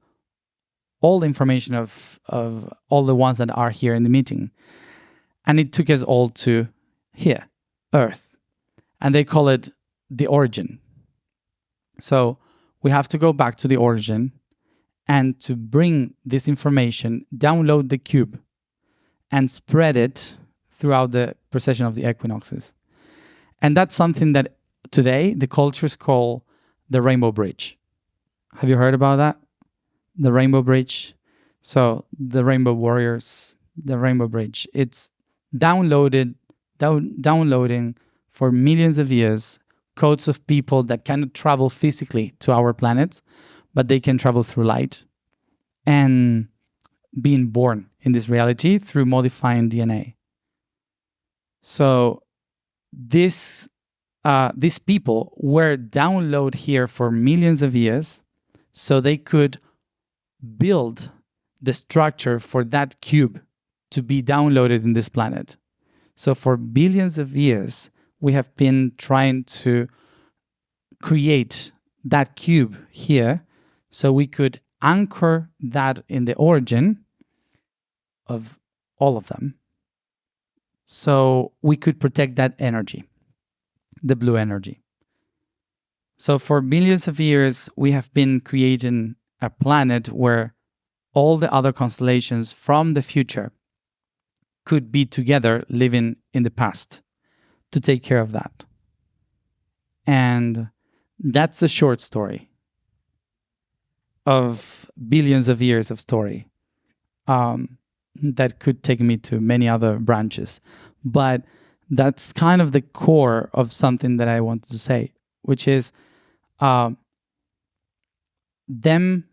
all the information of all the ones that are here in the meeting? And it took us all to here, Earth. And they call it the origin. So we have to go back to the origin and to bring this information, download the cube and spread it throughout the precession of the equinoxes. And that's something that today the cultures call the Rainbow Bridge. Have you heard about that? The Rainbow Bridge. So the Rainbow Warriors, the Rainbow Bridge. It's downloading for millions of years codes of people that cannot travel physically to our planets, but they can travel through light and being born in this reality through modifying DNA. So these people were downloaded here for millions of years so they could build the structure for that cube to be downloaded in this planet. So for billions of years, we have been trying to create that cube here so we could anchor that in the origin of all of them. So we could protect that energy, the blue energy. So for millions of years, we have been creating a planet where all the other constellations from the future could be together living in the past to take care of that. And that's a short story of billions of years of story that could take me to many other branches. But that's kind of the core of something that I wanted to say, which is them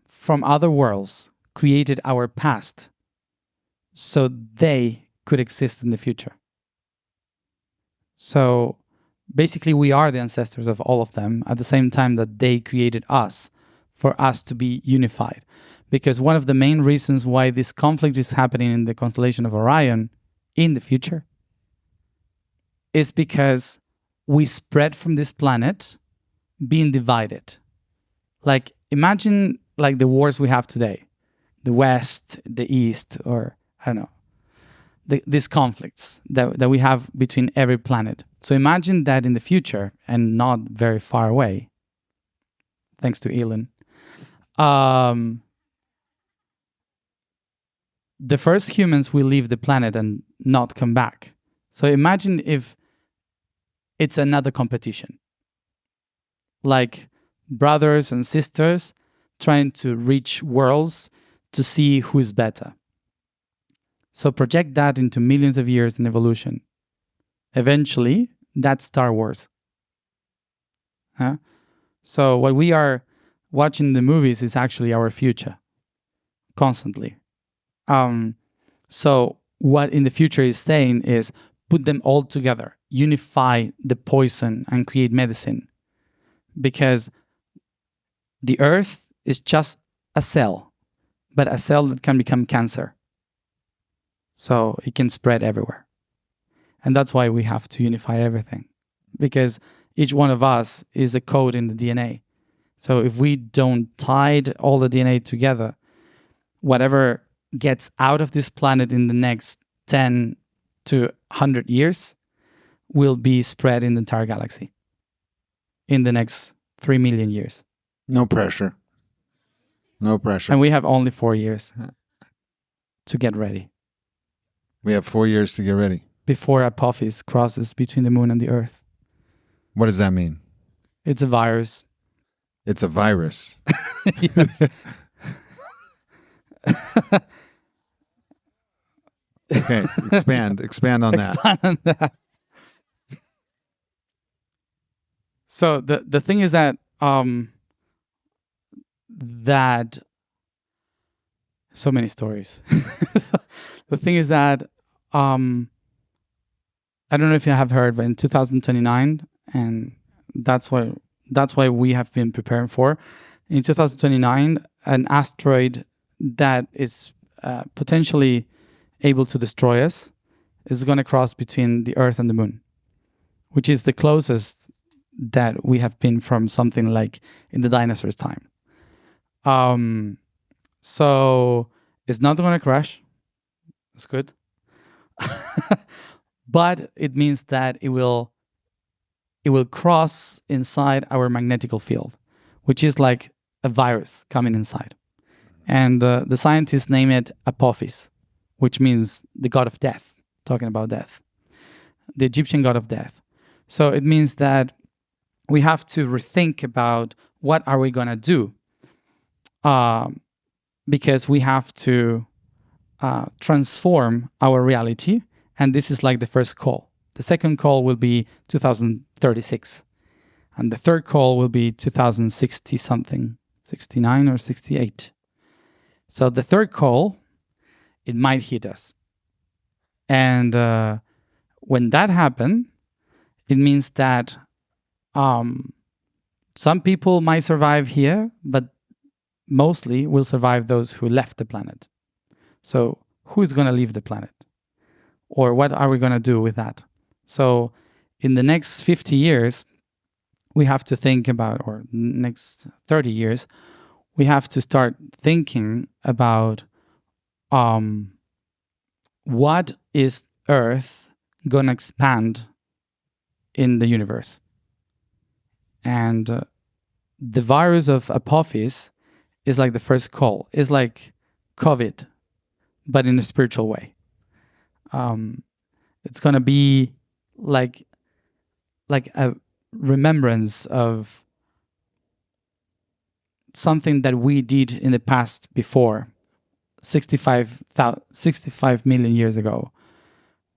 from other worlds created our past so they could exist in the future. So basically, we are the ancestors of all of them at the same time that they created us for us to be unified. Because one of the main reasons why this conflict is happening in the constellation of Orion in the future is because we spread from this planet being divided. Like, imagine like the wars we have today, the West, the East, or I don't know, these conflicts that we have between every planet. So imagine that in the future, and not very far away, thanks to Elon, the first humans will leave the planet and not come back. So imagine if it's another competition, like brothers and sisters trying to reach worlds to see who is better. So project that into millions of years in evolution. Eventually, that's Star Wars. So what we are watching in the movies is actually our future, constantly. So what in the future is saying is put them all together, unify the poison and create medicine. Because the earth is just a cell, but a cell that can become cancer. So it can spread everywhere. And that's why we have to unify everything. Because each one of us is a code in the DNA. So if we don't tie all the DNA together, whatever gets out of this planet in the next 10 to 100 years will be spread in the entire galaxy in the next 3 million years. No pressure. No pressure. And we have only 4 years to get ready. We have 4 years to get ready. Before Apophis crosses between the moon and the earth. What does that mean? It's a virus. It's a virus. Yes. Okay, expand on that. Expand on that. So the thing is that that so many stories. The thing is that I don't know if you have heard, but in 2029, and that's why we have been preparing for. In 2029, an asteroid that is potentially able to destroy us is going to cross between the Earth and the Moon, which is the closest that we have been from something like in the dinosaurs' time. So it's not going to crash. That's good. But it means that it will cross inside our magnetical field, which is like a virus coming inside. And the scientists name it Apophis, which means the god of death, talking about death, the Egyptian god of death. So it means that we have to rethink about what are we going to do, because we have to transform our reality. And this is like the first call. The second call will be 2036. And the third call will be 2060 something, 69 or 68. So the third call, it might hit us. And when that happens, it means that some people might survive here, but mostly will survive those who left the planet. So who's going to leave the planet? Or what are we going to do with that? So in the next 50 years, we have to think about, or next 30 years, we have to start thinking about what is Earth going to expand in the universe. And the virus of Apophis is like the first call. It's like COVID, but in a spiritual way. It's going to be like a remembrance of something that we did in the past before 65 million years ago,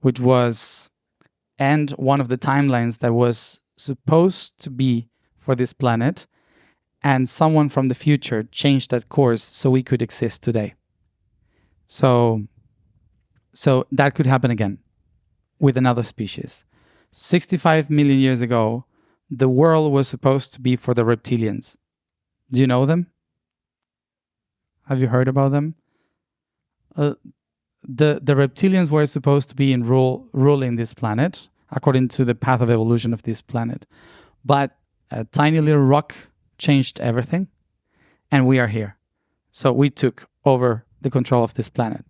which was, and one of the timelines that was supposed to be for this planet, and someone from the future changed that course so we could exist today. So that could happen again with another species. 65 million years ago, the world was supposed to be for the reptilians. Do you know them? Have you heard about them? The reptilians were supposed to be in ruling this planet according to the path of evolution of this planet. But a tiny little rock changed everything, and we are here. So we took over the control of this planet.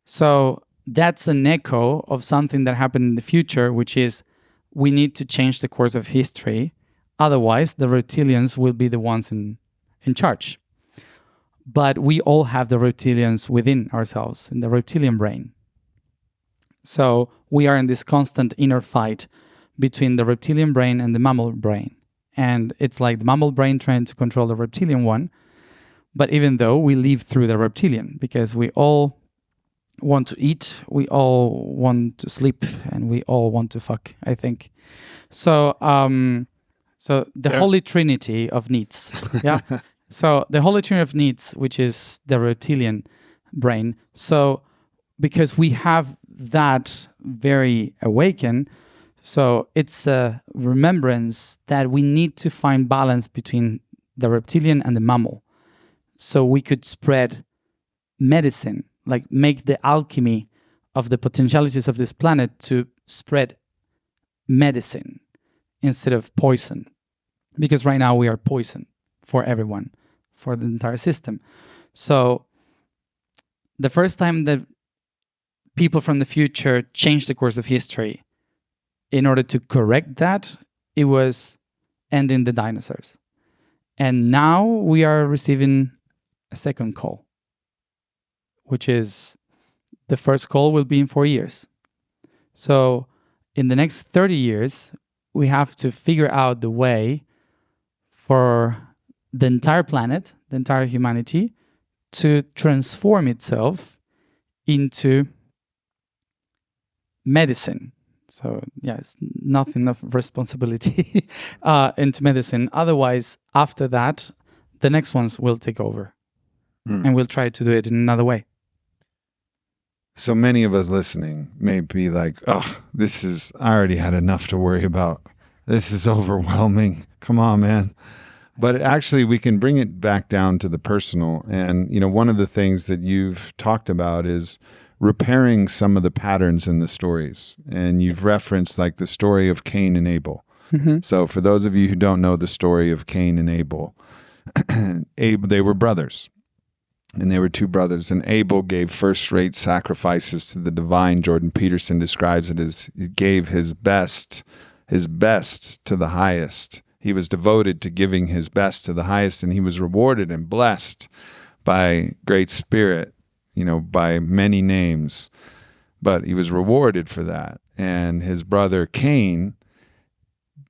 So that's an echo of something that happened in the future, which is we need to change the course of history. Otherwise, the reptilians will be the ones in charge. But we all have the reptilians within ourselves, in the reptilian brain. So we are in this constant inner fight between the reptilian brain and the mammal brain. And it's like the mammal brain trying to control the reptilian one. But even though we live through the reptilian, because we all want to eat, we all want to sleep, and we all want to fuck, I think. So the Holy Trinity of needs. Yeah. So the Holy Trinity of needs, which is the reptilian brain. So because we have that very awakened, so it's a remembrance that we need to find balance between the reptilian and the mammal. So we could spread medicine, like make the alchemy of the potentialities of this planet to spread medicine instead of poison. Because right now we are poison for everyone, for the entire system. So the first time that people from the future changed the course of history in order to correct that, it was ending the dinosaurs. And now we are receiving a second call, which is the first call will be in 4 years. So in the next 30 years, we have to figure out the way for the entire planet, the entire humanity, to transform itself into medicine. So yeah, it's nothing of responsibility into medicine. Otherwise, after that, the next ones will take over. And we'll try to do it in another way. So many of us listening may be like, oh, I already had enough to worry about. This is overwhelming. Come on, man. But actually, we can bring it back down to the personal. And, one of the things that you've talked about is repairing some of the patterns in the stories. And you've referenced like the story of Cain and Abel. Mm-hmm. So for those of you who don't know the story of Cain and Abel, they were brothers. And they were two brothers, and Abel gave first-rate sacrifices to the divine. Jordan Peterson describes it as he gave his best to the highest. He was devoted to giving his best to the highest, and he was rewarded and blessed by Great Spirit, by many names. But he was rewarded for that. And his brother Cain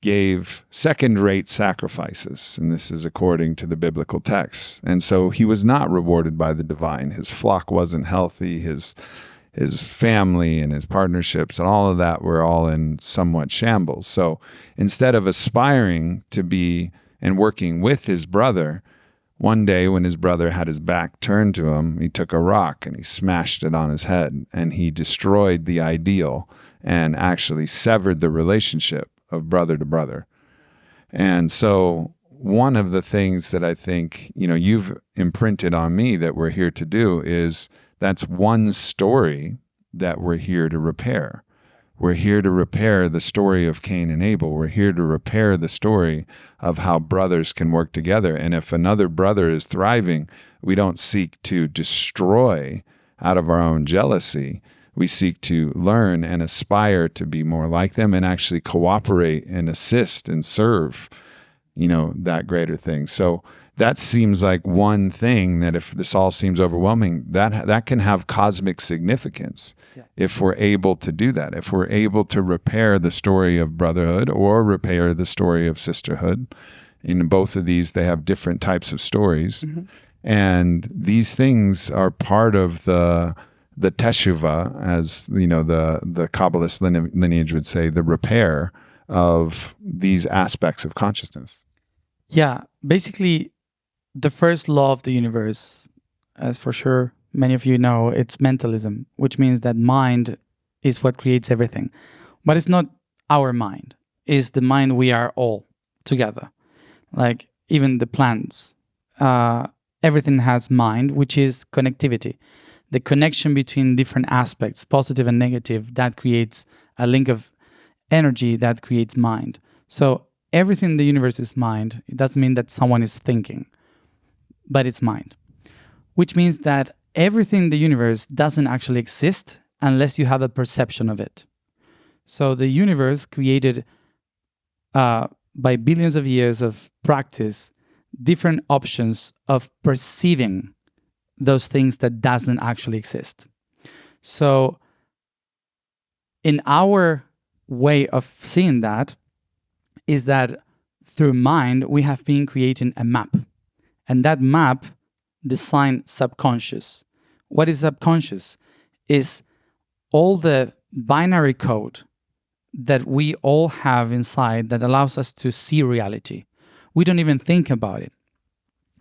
gave second-rate sacrifices, and this is according to the biblical texts. And so he was not rewarded by the divine. His flock wasn't healthy. His family and his partnerships and all of that were all in somewhat shambles. So instead of aspiring to be and working with his brother, one day when his brother had his back turned to him, he took a rock and he smashed it on his head, and he destroyed the ideal and actually severed the relationship of brother to brother. And so one of the things that I think, you've imprinted on me that we're here to do is that's one story that we're here to repair. We're here to repair the story of Cain and Abel. We're here to repair the story of how brothers can work together. And if another brother is thriving, we don't seek to destroy out of our own jealousy. We seek to learn and aspire to be more like them and actually cooperate and assist and serve, that greater thing. So that seems like one thing that if this all seems overwhelming, that can have cosmic significance if we're able to do that, if we're able to repair the story of brotherhood or repair the story of sisterhood. In both of these, they have different types of stories. Mm-hmm. And these things are part of the teshuvah, as the Kabbalist lineage would say, the repair of these aspects of consciousness. Yeah, basically, the first law of the universe, as for sure many of you know, it's mentalism, which means that mind is what creates everything. But it's not our mind. It's the mind we are all together. Like even the plants, everything has mind, which is connectivity. The connection between different aspects, positive and negative, that creates a link of energy that creates mind. So everything in the universe is mind. It doesn't mean that someone is thinking, but it's mind. Which means that everything in the universe doesn't actually exist unless you have a perception of it. So the universe created by billions of years of practice, different options of perceiving those things that doesn't actually exist. So in our way of seeing that is that through mind, we have been creating a map. And that map designs subconscious. What is subconscious? Is all the binary code that we all have inside that allows us to see reality. We don't even think about it.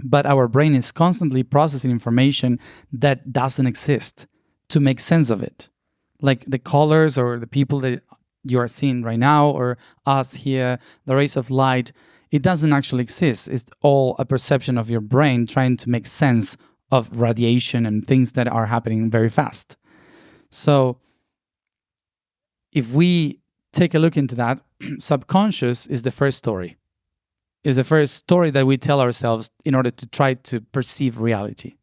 But our brain is constantly processing information that doesn't exist to make sense of it. Like the colors or the people that you are seeing right now, or us here, the rays of light, it doesn't actually exist. It's all a perception of your brain trying to make sense of radiation and things that are happening very fast. So if we take a look into that, subconscious is the first story. Is the first story that we tell ourselves in order to try to perceive reality.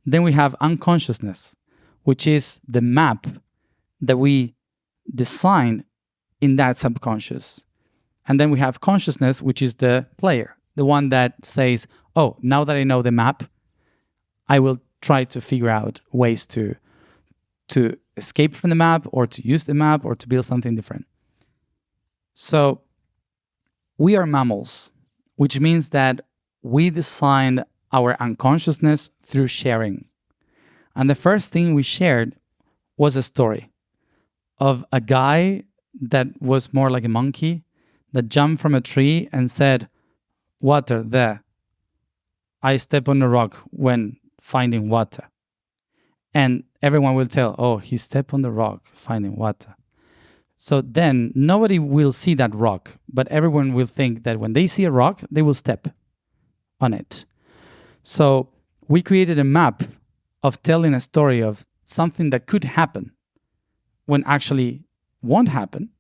Then we have unconsciousness, which is the map that we design in that subconscious. And then we have consciousness, which is the player, the one that says, oh, now that I know the map, I will try to figure out ways to escape from the map or to use the map or to build something different. So we are mammals, which means that we design our unconsciousness through sharing. And the first thing we shared was a story of a guy that was more like a monkey that jumped from a tree and said, water there. I step on the rock when finding water. And everyone will tell, oh, he stepped on the rock finding water. So then nobody will see that rock, but everyone will think that when they see a rock, they will step on it. So we created a map of telling a story of something that could happen when actually won't happen,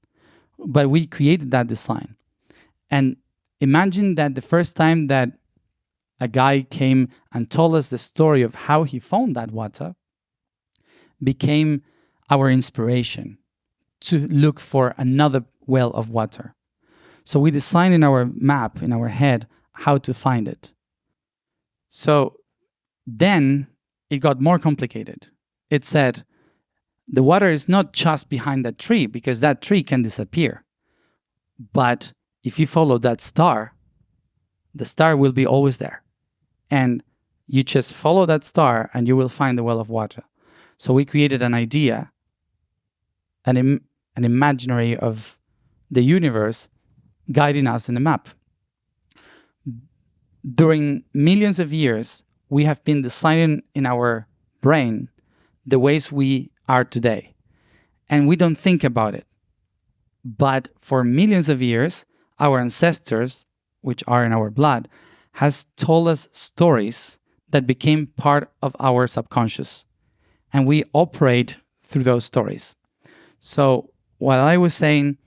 but we created that design. And imagine that the first time that a guy came and told us the story of how he found that water became our inspiration to look for another well of water. So we designed in our map, in our head, how to find it. So then it got more complicated. It said, the water is not just behind that tree, because that tree can disappear. But if you follow that star, the star will be always there. And you just follow that star and you will find the well of water. So we created an idea, an imaginary of the universe guiding us in the map. During millions of years, we have been designing in our brain the ways we are today. And we don't think about it. But for millions of years, our ancestors, which are in our blood, has told us stories that became part of our subconscious. And we operate through those stories. So while I was saying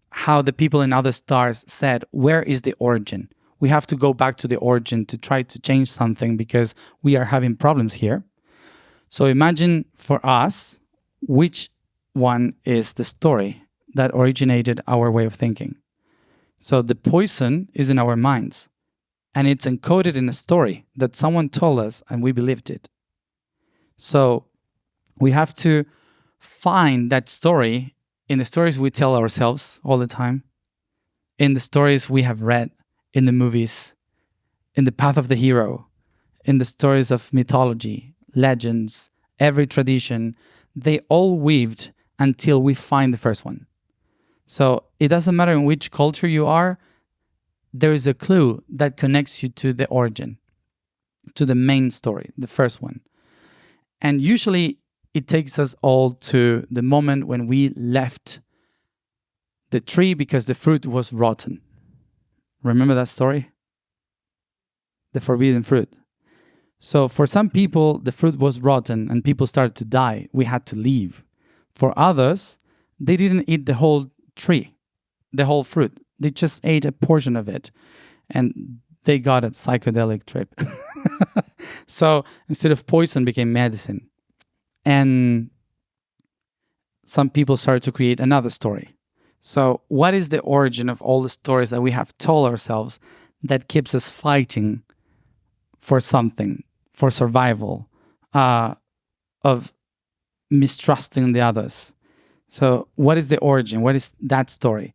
how the people in other stars said, where is the origin? We have to go back to the origin to try to change something because we are having problems here. So imagine for us, which one is the story that originated our way of thinking. So the poison is in our minds, and it's encoded in a story that someone told us and we believed it. So we have to find that story in the stories we tell ourselves all the time, in the stories we have read, in the movies, in the path of the hero, in the stories of mythology, legends, every tradition. They all weaved until we find the first one. So it doesn't matter in which culture you are, there is a clue that connects you to the origin, to the main story, the first one. And usually it takes us all to the moment when we left the tree because the fruit was rotten. Remember that story? The forbidden fruit. So for some people, the fruit was rotten and people started to die. We had to leave. For others, they didn't eat the whole tree, the whole fruit. They just ate a portion of it and they got a psychedelic trip. So instead of poison, became medicine. And some people started to create another story. So what is the origin of all the stories that we have told ourselves that keeps us fighting for something, for survival, of mistrusting the others? So what is the origin? What is that story?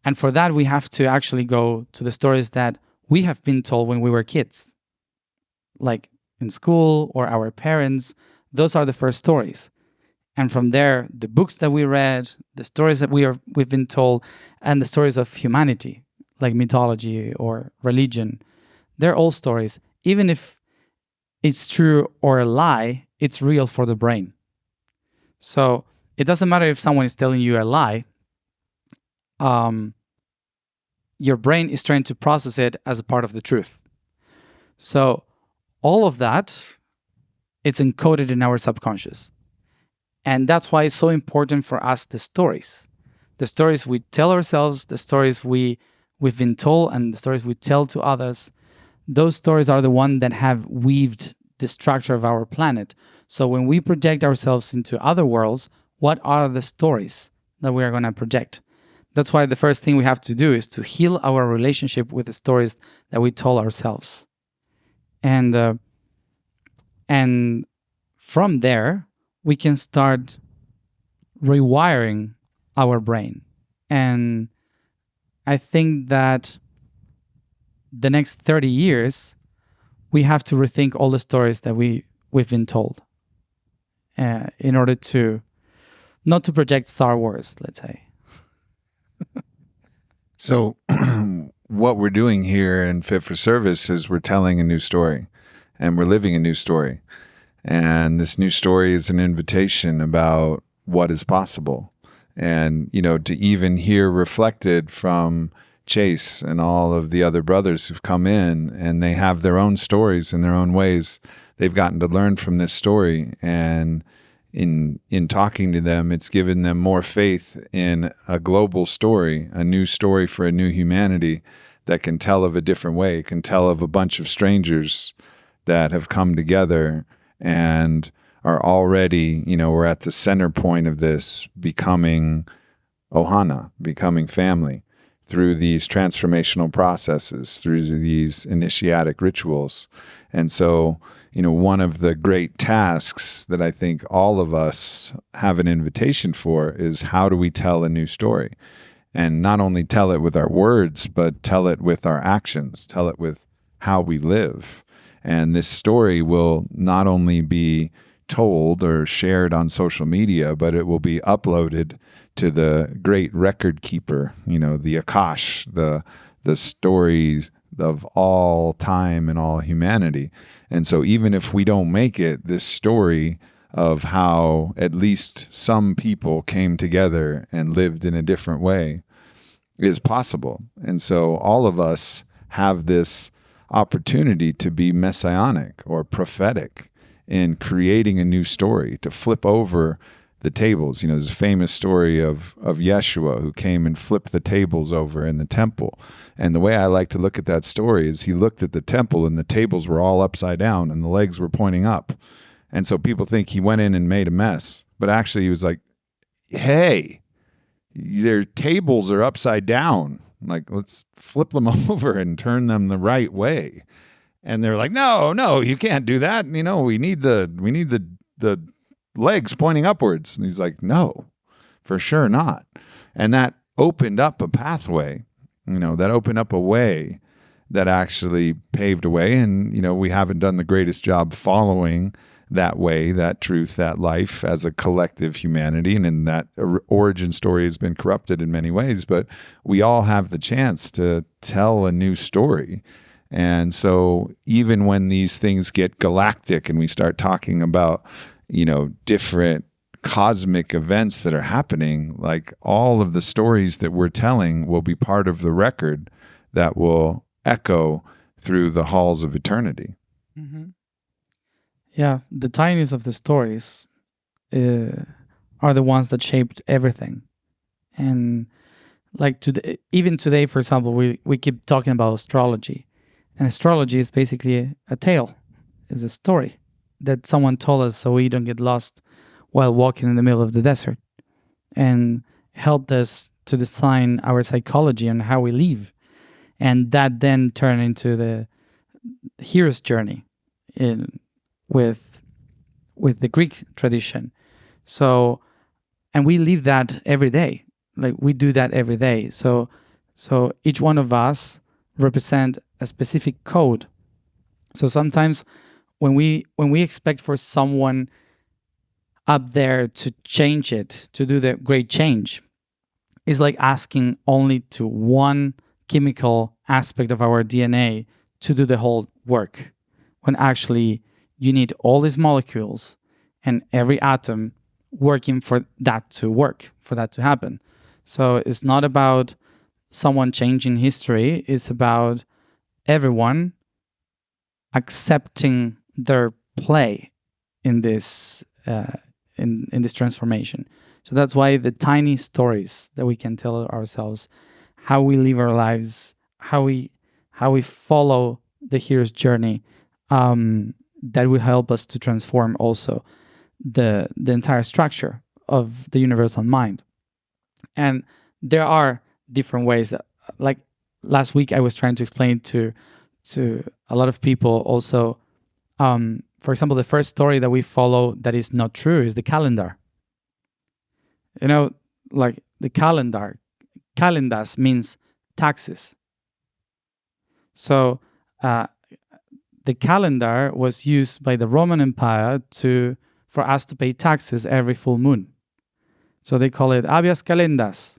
And for that, we have to actually go to the stories that we have been told when we were kids, like in school or our parents. Those are the first stories. And from there, the books that we read, the stories that we've been told, and the stories of humanity, like mythology or religion, they're all stories. Even if it's true or a lie, it's real for the brain. So it doesn't matter if someone is telling you a lie. Your brain is trying to process it as a part of the truth. So all of that, it's encoded in our subconscious. And that's why it's so important for us, the stories we tell ourselves, the stories we've been told, and the stories we tell to others. Those stories are the ones that have weaved the structure of our planet. So when we project ourselves into other worlds, what are the stories that we are going to project? That's why the first thing we have to do is to heal our relationship with the stories that we told ourselves. And from there, we can start rewiring our brain. And I think that the next 30 years, we have to rethink all the stories that we've been told in order to not to project Star Wars, let's say. So what we're doing here in Fit for Service is we're telling a new story and we're living a new story. And this new story is an invitation about what is possible. And, to even hear reflected from Chase and all of the other brothers who've come in, and they have their own stories in their own ways. They've gotten to learn from this story. And in talking to them, it's given them more faith in a global story, a new story for a new humanity that can tell of a different way, can tell of a bunch of strangers that have come together and are already, we're at the center point of this, becoming Ohana, becoming family through these transformational processes, through these initiatic rituals. And so, one of the great tasks that I think all of us have an invitation for is how do we tell a new story? And not only tell it with our words, but tell it with our actions, tell it with how we live. And this story will not only be told or shared on social media, but it will be uploaded to the great record keeper, the Akash, the stories of all time and all humanity. And so even if we don't make it, this story of how at least some people came together and lived in a different way is possible. And so all of us have this opportunity to be messianic or prophetic in creating a new story, to flip over the tables. You know, there's a famous story of Yeshua who came and flipped the tables over in the temple. And the way I like to look at that story is he looked at the temple and the tables were all upside down and the legs were pointing up. And so people think he went in and made a mess. But actually he was like, hey, their tables are upside down. Like, let's flip them over and turn them the right way. And they're like, no, you can't do that. You know, we need the legs pointing upwards. And he's like, no, for sure not. And that opened up a pathway, you know, that opened up a way that actually paved a way. And, you know, we haven't done the greatest job following that way, that truth, that life as a collective humanity. And in that origin story has been corrupted in many ways, but we all have the chance to tell a new story. And so even when these things get galactic and we start talking about, you know, different cosmic events that are happening, like all of the stories that we're telling will be part of the record that will echo through the halls of eternity. Mm-hmm. Yeah, the tiniest of the stories are the ones that shaped everything. And like even today, for example, we keep talking about astrology. And astrology is basically a tale, is a story that someone told us so we don't get lost while walking in the middle of the desert, and helped us to design our psychology and how we live. And that then turned into the hero's journey with the Greek tradition. So, and we live that every day. Like we do that every day. So each one of us represent a specific code. So sometimes when we expect for someone up there to change it, to do the great change, it's like asking only to one chemical aspect of our DNA to do the whole work, when actually you need all these molecules and every atom working for that to work, for that to happen. So it's not about someone changing history. It's about everyone accepting their play in this in this transformation. So that's why the tiny stories that we can tell ourselves, how we live our lives, how we follow the hero's journey, that will help us to transform also the entire structure of the universal mind. And there are different ways that, like last week I was trying to explain to a lot of people also, for example, the first story that we follow that is not true is the calendar. You know, like the calendar, calendas means taxes. So the calendar was used by the Roman Empire for us to pay taxes every full moon. So they call it habeas calendas.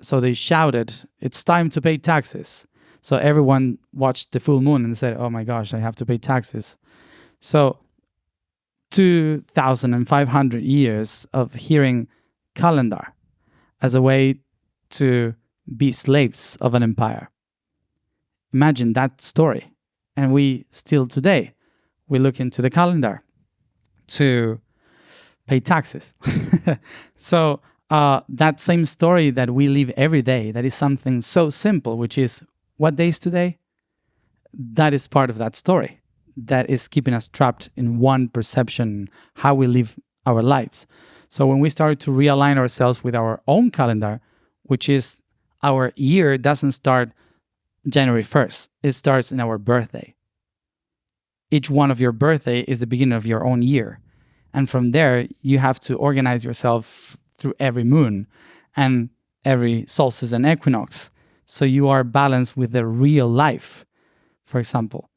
So they shouted, it's time to pay taxes. So everyone watched the full moon and said, oh my gosh, I have to pay taxes. So 2,500 years of hearing calendar as a way to be slaves of an empire. Imagine that story. And we still today, we look into the calendar to pay taxes. So that same story that we live every day, that is something so simple, which is what day is today? That is part of that story. That is keeping us trapped in one perception, how we live our lives. So when we start to realign ourselves with our own calendar, which is our year doesn't start January 1st. It starts in our birthday. Each one of your birthday is the beginning of your own year. And from there, you have to organize yourself through every moon and every solstice and equinox. So you are balanced with the real life, for example.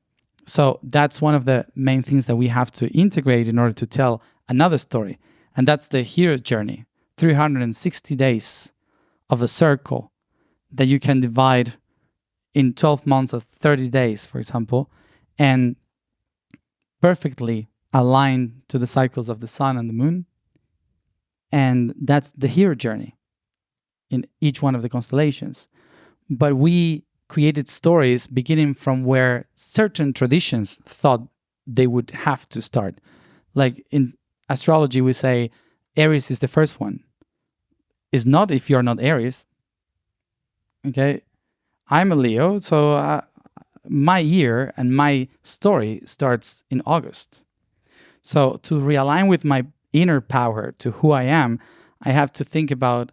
So that's one of the main things that we have to integrate in order to tell another story. And that's the hero journey, 360 days of a circle that you can divide in 12 months of 30 days, for example, and perfectly align to the cycles of the sun and the moon. And that's the hero journey in each one of the constellations. But we created stories beginning from where certain traditions thought they would have to start. Like in astrology, we say Aries is the first one. It's not if you're not Aries. Okay, I'm a Leo, so my year and my story starts in August. So to realign with my inner power to who I am, I have to think about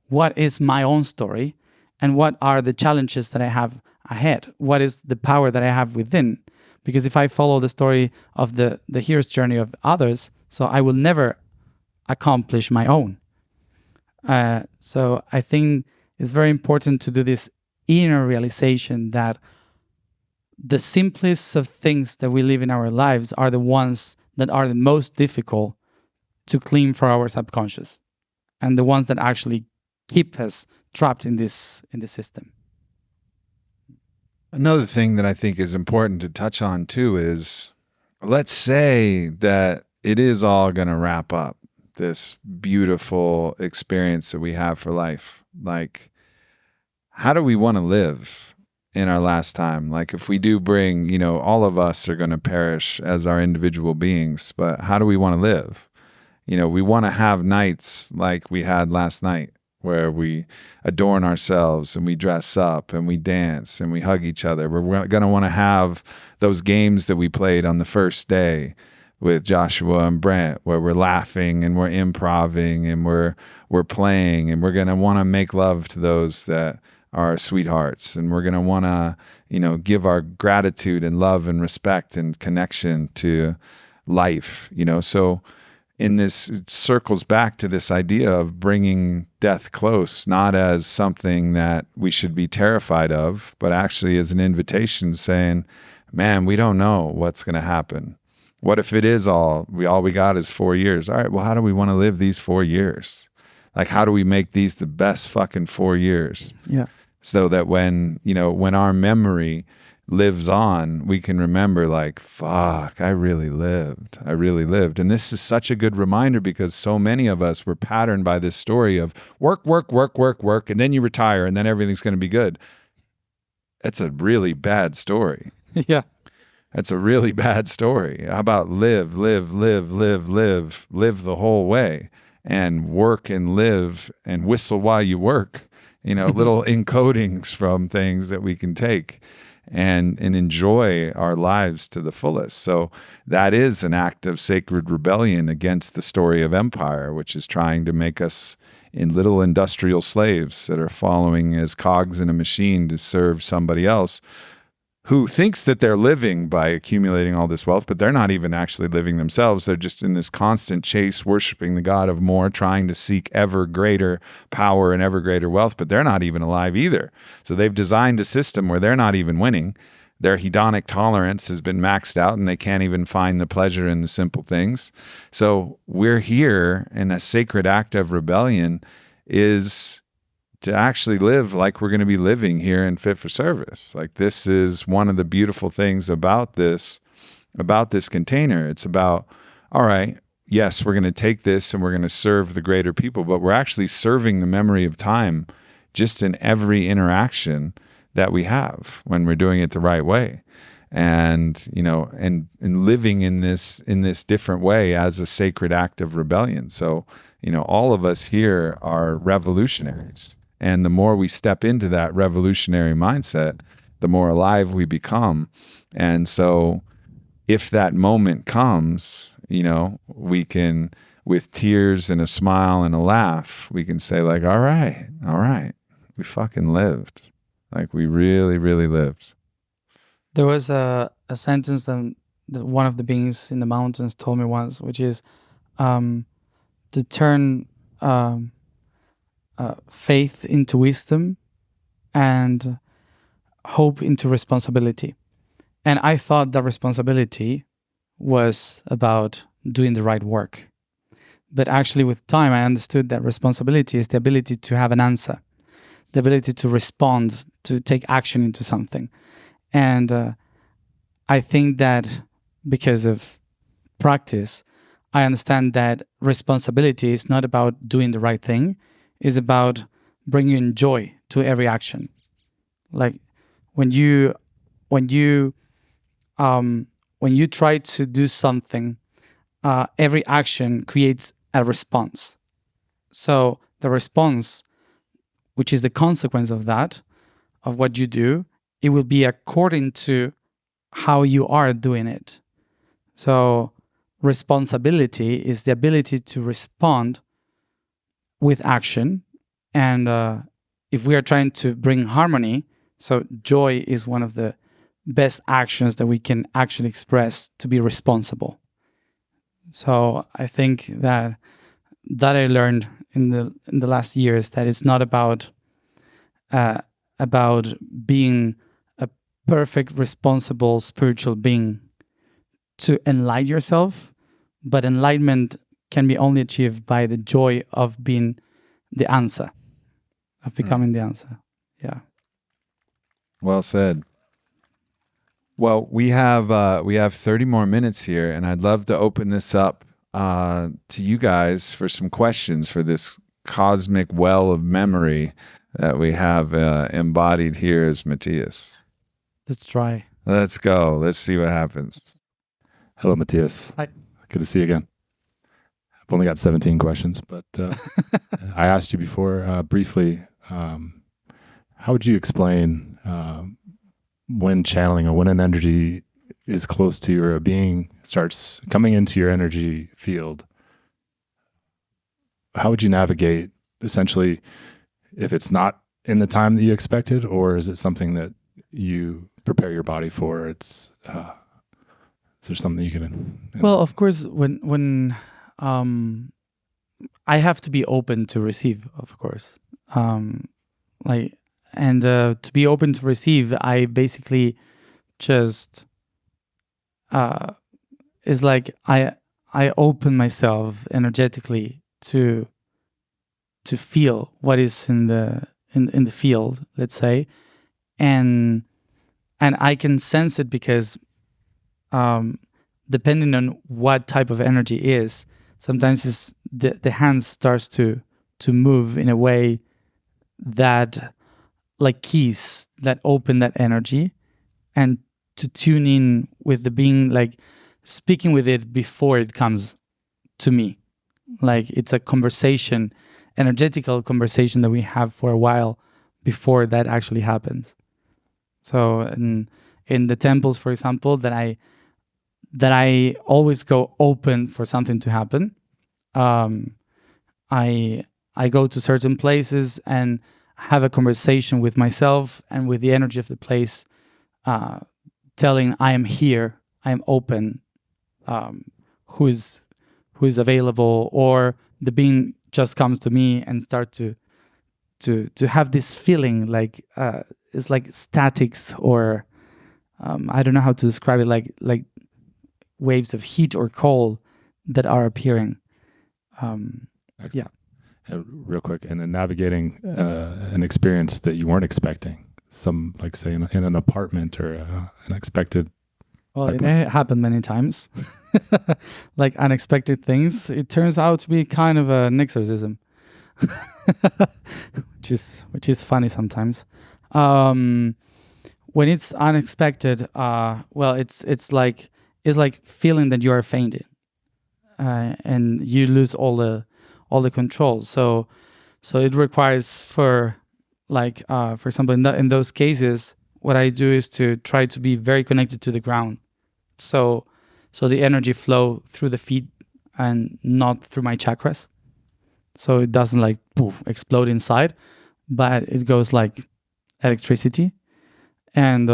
what is my own story and what are the challenges that I have ahead. What is the power that I have within? Because if I follow the story of the hero's journey of others, so I will never accomplish my own. So I think it's very important to do this inner realization that the simplest of things that we live in our lives are the ones that are the most difficult to clean for our subconscious, and the ones that actually keep us trapped in this system. Another thing that I think is important to touch on too is, let's say that it is all going to wrap up, this beautiful experience that we have for life. Like, how do we want to live in our last time? Like, if we do bring, all of us are going to perish as our individual beings, but how do we want to live? We want to have nights like we had last night, where we adorn ourselves and we dress up and we dance and we hug each other. We're going to want to have those games that we played on the first day with Joshua and Brent, where we're laughing and we're improvising and we're playing, and we're going to want to make love to those that are our sweethearts, and we're going to want to, give our gratitude and love and respect and connection to life, So in this, it circles back to this idea of bringing death close, not as something that we should be terrified of, but actually as an invitation saying, man, we don't know what's going to happen. What if it is all we got is 4 years? All right, well, how do we want to live these 4 years? Like, how do we make these the best fucking 4 years? Yeah. So that when our memory lives on, we can remember, like, fuck, I really lived. And this is such a good reminder, because so many of us were patterned by this story of work, and then you retire and then everything's going to be good. It's a really bad story. Yeah. That's a really bad story. How about live the whole way, and work and live and whistle while you work, little encodings from things that we can take and enjoy our lives to the fullest. So that is an act of sacred rebellion against the story of empire, which is trying to make us in little industrial slaves that are following as cogs in a machine to serve somebody else, who thinks that they're living by accumulating all this wealth, but they're not even actually living themselves. They're just in this constant chase, worshiping the God of more, trying to seek ever greater power and ever greater wealth, but they're not even alive either. So they've designed a system where they're not even winning. Their hedonic tolerance has been maxed out, and they can't even find the pleasure in the simple things. So we're here, and a sacred act of rebellion is to actually live like we're going to be living here in Fit for Service. Like, this is one of the beautiful things about this container. It's about, all right, yes, we're going to take this and we're going to serve the greater people, but we're actually serving the memory of time just in every interaction that we have when we're doing it the right way. And, and living in this different way as a sacred act of rebellion. So, all of us here are revolutionaries. And the more we step into that revolutionary mindset, the more alive we become. And so if that moment comes, we can, with tears and a smile and a laugh, we can say, like, all right, we fucking lived. Like, we really, really lived. There was a sentence that one of the beings in the mountains told me once, which is to turn faith into wisdom and hope into responsibility. And I thought that responsibility was about doing the right work. But actually, with time, I understood that responsibility is the ability to have an answer, the ability to respond, to take action into something. And I think that because of practice, I understand that responsibility is not about doing the right thing. Is about bringing joy to every action. Like, when you try to do something, every action creates a response. So the response, which is the consequence of that, of what you do, it will be according to how you are doing it. So responsibility is the ability to respond with action. And if we are trying to bring harmony, so joy is one of the best actions that we can actually express to be responsible. So I think that I learned in the last years that it's not about being a perfect, responsible spiritual being to enlighten yourself, but enlightenment can be only achieved by the joy of being the answer, of becoming the answer. Yeah. Well said. Well, we have 30 more minutes here, and I'd love to open this up to you guys for some questions for this cosmic well of memory that we have embodied here as Matias. Let's try. Let's go. Let's see what happens. Hello, Matias. Hi. Good to see you again. I've only got 17 questions, but I asked you before briefly, how would you explain when channeling or when an energy is close to you or a being starts coming into your energy field? How would you navigate essentially if it's not in the time that you expected, or is it something that you prepare your body for? Is there something you can? Well, of course, when I have to be open to receive, of course, to be open to receive, I basically just is like I open myself energetically to feel what is in the field, let's say, and I can sense it because depending on what type of energy is, sometimes it's the hand starts to move in a way that like keys that open that energy, and to tune in with the being, like speaking with it before it comes to me. Like it's a conversation, energetical conversation that we have for a while before that actually happens. So in the temples, for example, that I always go open for something to happen. I go to certain places and have a conversation with myself and with the energy of the place, telling I am here, I am open, who is available, or the being just comes to me and start to have this feeling like it's like statics, or I don't know how to describe it, like waves of heat or cold that are appearing. Yeah. Real quick, and then navigating an experience that you weren't expecting, some like say in an apartment or an unexpected. Well, it happened many times, like unexpected things. It turns out to be kind of an exorcism, which is funny sometimes. When it's unexpected, well, it's like feeling that you are fainting, and you lose all the control. So it requires for example, in those cases, what I do is to try to be very connected to the ground. So the energy flow through the feet and not through my chakras. So it doesn't like poof explode inside, but it goes like electricity, and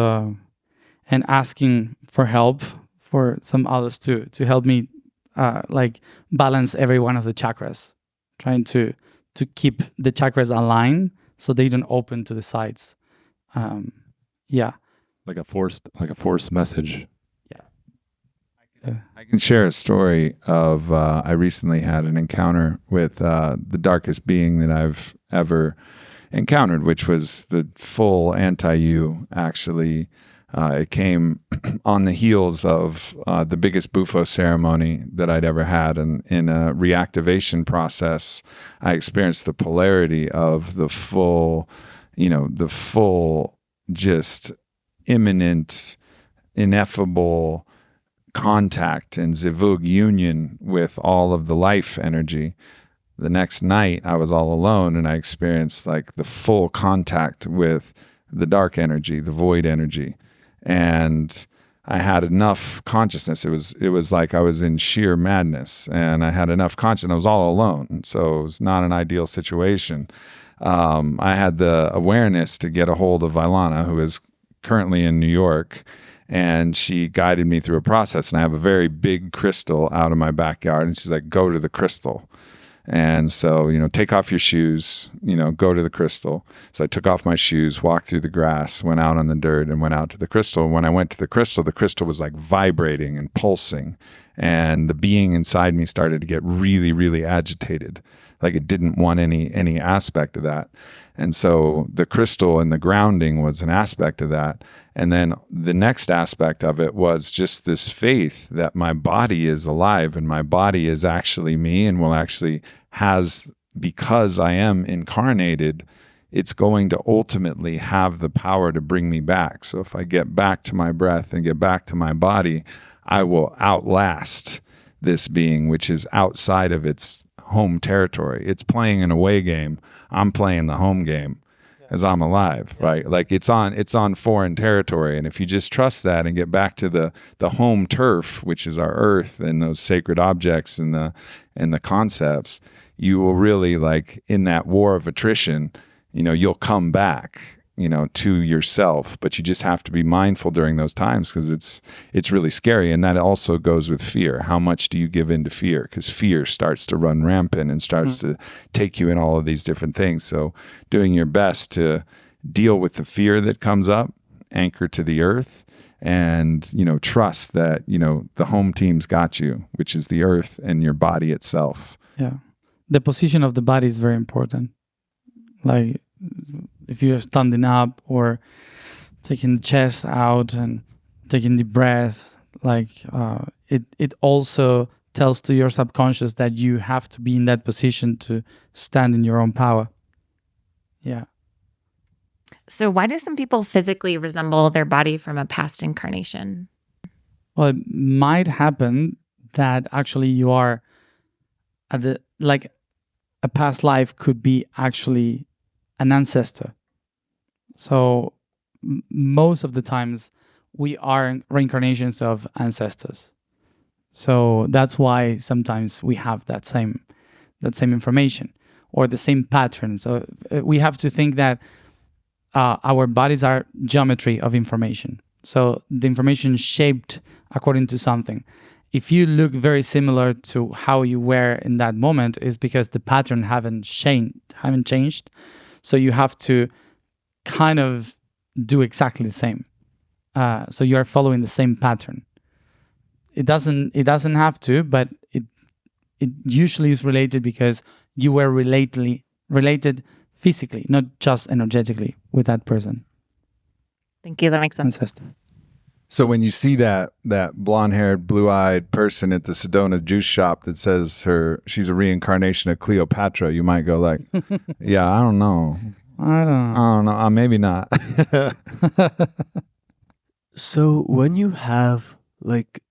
asking for help for some others to help me like balance every one of the chakras, trying to keep the chakras aligned so they don't open to the sides. Yeah. Like a forced message. I can share a story of I recently had an encounter with the darkest being that I've ever encountered, which was the full anti-you. Actually, it came on the heels of the biggest Bufo ceremony that I'd ever had, and in a reactivation process, I experienced the polarity of the full just imminent, ineffable contact and zivug union with all of the life energy. The next night I was all alone and I experienced like the full contact with the dark energy, the void energy. And I had enough consciousness. It was like I was in sheer madness, and I had enough consciousness. I was all alone, so it was not an ideal situation. I had the awareness to get a hold of Ilana, who is currently in New York, and she guided me through a process. And I have a very big crystal out in my backyard, and she's like, "Go to the crystal." And so, take off your shoes, go to the crystal. So I took off my shoes, walked through the grass, went out on the dirt, and went out to the crystal. When I went to the crystal was like vibrating and pulsing. And the being inside me started to get really, really agitated. Like it didn't want any aspect of that. And so the crystal and the grounding was an aspect of that. And then the next aspect of it was just this faith that my body is alive and my body is actually me and because I am incarnated, it's going to ultimately have the power to bring me back. So if I get back to my breath and get back to my body, I will outlast this being, which is outside of its home territory. It's playing an away game. I'm playing the home game as I'm alive, right? Like it's on foreign territory. And if you just trust that and get back to the home turf, which is our earth and those sacred objects and the concepts, you will really, like in that war of attrition, you'll come back, to yourself. But you just have to be mindful during those times because it's really scary. And that also goes with fear. How much do you give into fear? Because fear starts to run rampant and starts to take you in all of these different things. So doing your best to deal with the fear that comes up, anchor to the earth, and, trust that, the home team's got you, which is the earth and your body itself. Yeah. The position of the body is very important. Like if you're standing up or taking the chest out and taking the breath, it also tells to your subconscious that you have to be in that position to stand in your own power. Yeah. So why do some people physically resemble their body from a past incarnation? Well, it might happen that actually you are a past life could be actually an ancestor. So most of the times we are reincarnations of ancestors. So that's why sometimes we have that same information or the same pattern. So we have to think that our bodies are geometry of information. So the information is shaped according to something. If you look very similar to how you were in that moment, is because the pattern haven't changed. So you have to kind of do exactly the same. So you are following the same pattern. It doesn't have to, but it usually is related because you were related physically, not just energetically with that person. Thank you. That makes sense. Ancestor. So when you see that blonde-haired, blue-eyed person at the Sedona juice shop that says she's a reincarnation of Cleopatra, you might go like, yeah, I don't know. I don't know. Maybe not. So when you have, like,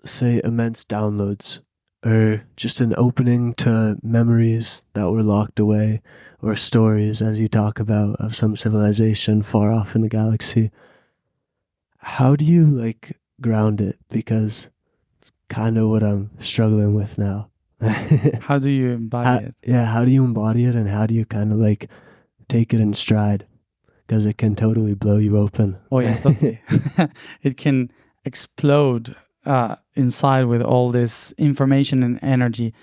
say, immense downloads or just an opening to memories that were locked away or stories, as you talk about, of some civilization far off in the galaxy, how do you, like, ground it? Because it's kind of what I'm struggling with now. How do you embody it? Yeah, how do you embody it and how do you kind of, like, take it in stride? Because it can totally blow you open. Oh yeah, totally. It can explode inside with all this information and energy.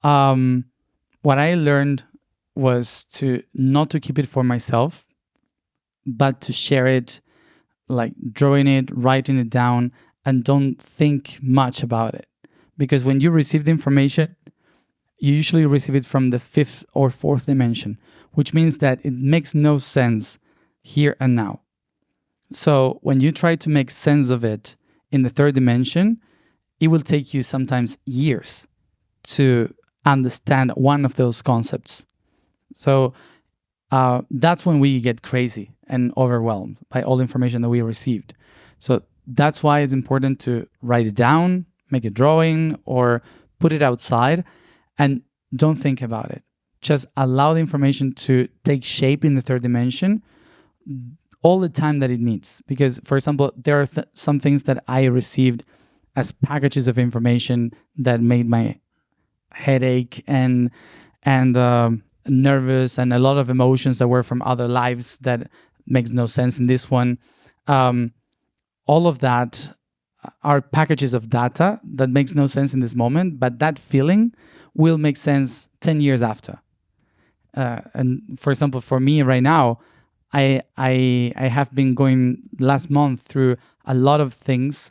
What I learned was not to keep it for myself, but to share it, like drawing it, writing it down, and don't think much about it. Because when you receive the information, you usually receive it from the 5th or 4th dimension, which means that it makes no sense here and now. So when you try to make sense of it in the 3rd dimension, it will take you sometimes years to understand one of those concepts. So that's when we get crazy and overwhelmed by all the information that we received. So that's why it's important to write it down, make a drawing, or put it outside, and don't think about it. Just allow the information to take shape in the third dimension all the time that it needs. Because, for example, there are some things that I received as packages of information that made my headache and nervous, and a lot of emotions that were from other lives that makes no sense in this one. All of that are packages of data that makes no sense in this moment, but that feeling will make sense 10 years after. And for example, for me right now, I have been going last month through a lot of things,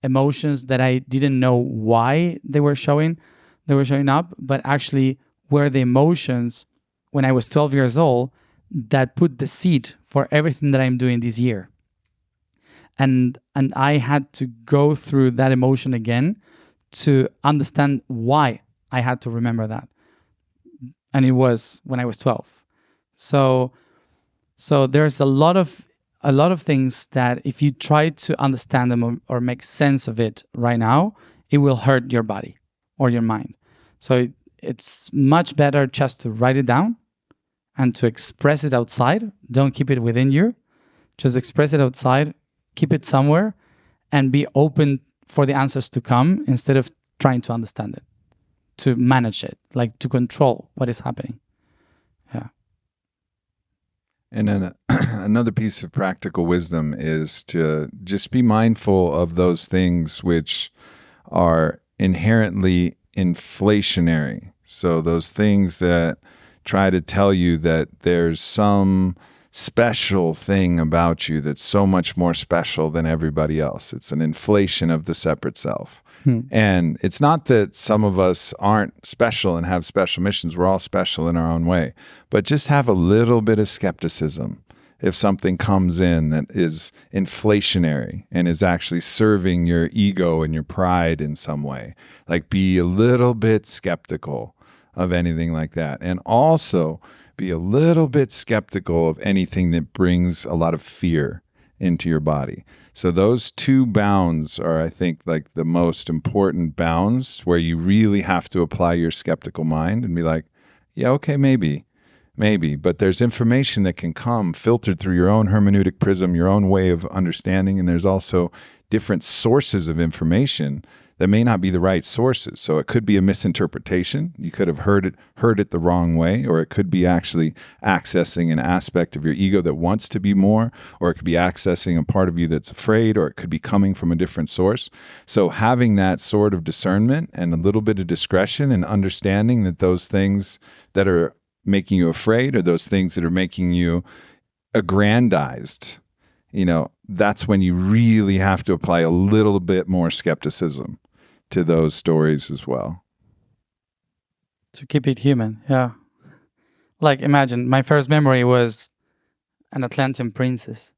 emotions that I didn't know why they were showing up, but actually were the emotions when I was 12 years old that put the seed for everything that I'm doing this year. And I had to go through that emotion again to understand why I had to remember that. And it was when I was 12. So there's a lot of things that if you try to understand them or make sense of it right now, it will hurt your body or your mind. So it's much better just to write it down and to express it outside. Don't keep it within you. Just express it outside, keep it somewhere, and be open for the answers to come instead of trying to understand it, to manage it, like to control what is happening. Yeah. And then another piece of practical wisdom is to just be mindful of those things which are inherently inflationary. So those things that try to tell you that there's some special thing about you that's so much more special than everybody else. It's an inflation of the separate self. And it's not that some of us aren't special and have special missions. We're all special in our own way. But just have a little bit of skepticism if something comes in that is inflationary and is actually serving your ego and your pride in some way. Like, be a little bit skeptical of anything like that. And also be a little bit skeptical of anything that brings a lot of fear into your body. So those two bounds are, I think, like the most important bounds where you really have to apply your skeptical mind and be like, yeah, okay, maybe, but there's information that can come filtered through your own hermeneutic prism, your own way of understanding. And there's also different sources of information that may not be the right sources. So it could be a misinterpretation. You could have heard it the wrong way, or it could be actually accessing an aspect of your ego that wants to be more, or it could be accessing a part of you that's afraid, or it could be coming from a different source. So having that sort of discernment and a little bit of discretion and understanding that those things that are making you afraid or those things that are making you aggrandized, that's when you really have to apply a little bit more skepticism to those stories as well. To keep it human, yeah. Like, imagine, my first memory was an Atlantean princess.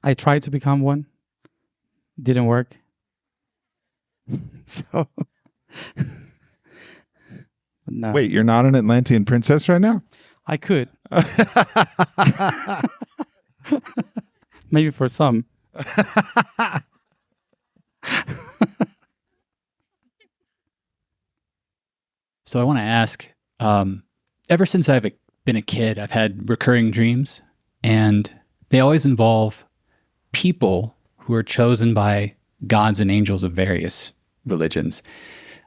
I tried to become one. Didn't work. So... No. Wait, you're not an Atlantean princess right now? I could. Maybe for some. So I want to ask, ever since I've been a kid, I've had recurring dreams, and they always involve people who are chosen by gods and angels of various religions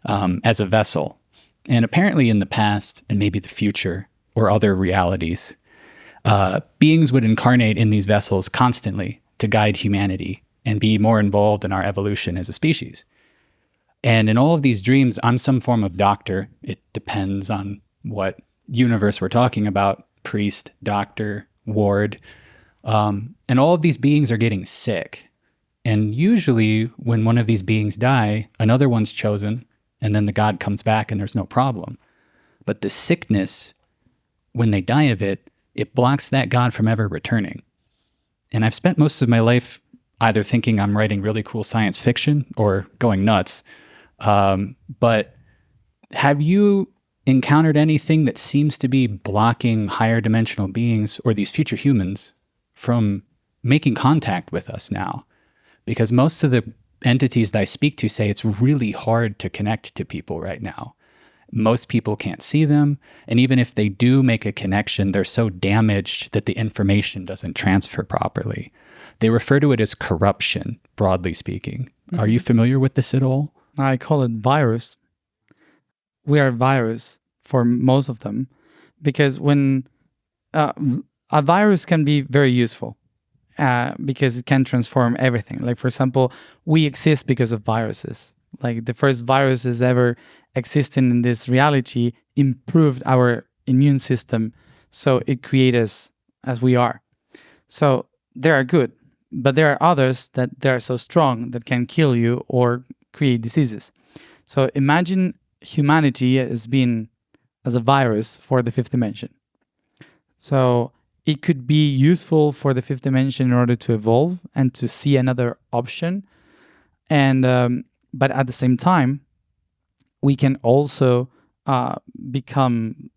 as a vessel. And apparently in the past, and maybe the future, or other realities, beings would incarnate in these vessels constantly to guide humanity and be more involved in our evolution as a species. And in all of these dreams, I'm some form of doctor. It depends on what universe we're talking about: priest, doctor, ward. And all of these beings are getting sick. And usually when one of these beings die, another one's chosen, and then the god comes back and there's no problem. But the sickness, when they die of it, it blocks that god from ever returning. And I've spent most of my life either thinking I'm writing really cool science fiction or going nuts. But have you encountered anything that seems to be blocking higher dimensional beings or these future humans from making contact with us now, because most of the entities that I speak to say it's really hard to connect to people right now. Most people can't see them. And even if they do make a connection, they're so damaged that the information doesn't transfer properly. They refer to it as corruption, broadly speaking. Are you familiar with this at all? I call it virus. We are virus for most of them, because when a virus can be very useful because it can transform everything. Like, for example, we exist because of viruses. Like, the first viruses ever existing in this reality improved our immune system, so it created us as we are. So they are good, but there are others that they are so strong that can kill you or create diseases. So imagine humanity as being as a virus for the fifth dimension. So it could be useful for the fifth dimension in order to evolve and to see another option. And but at the same time, we can also become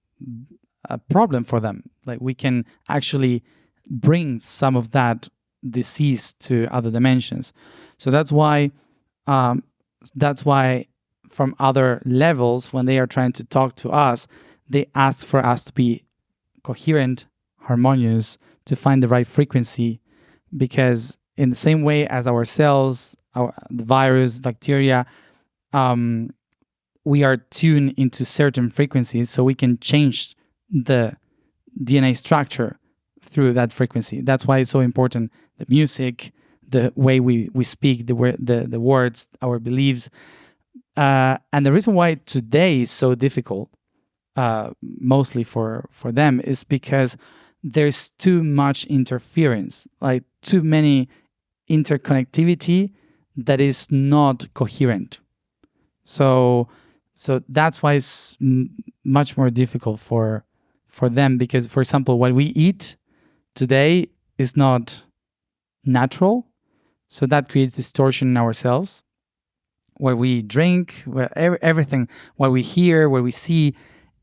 a problem for them. Like, we can actually bring some of that disease to other dimensions. So that's why from other levels, when they are trying to talk to us, they ask for us to be coherent, harmonious, to find the right frequency, because in the same way as our cells, the virus, bacteria, we are tuned into certain frequencies, so we can change the DNA structure through that frequency. That's why it's so important. The music, the way we speak, the words, our beliefs. And the reason why today is so difficult, mostly for them, is because there's too much interference, like too many interconnectivity that is not coherent. So that's why it's much more difficult for them, because, for example, what we eat today is not natural, so that creates distortion in our cells. What we drink, everything, what we hear, what we see,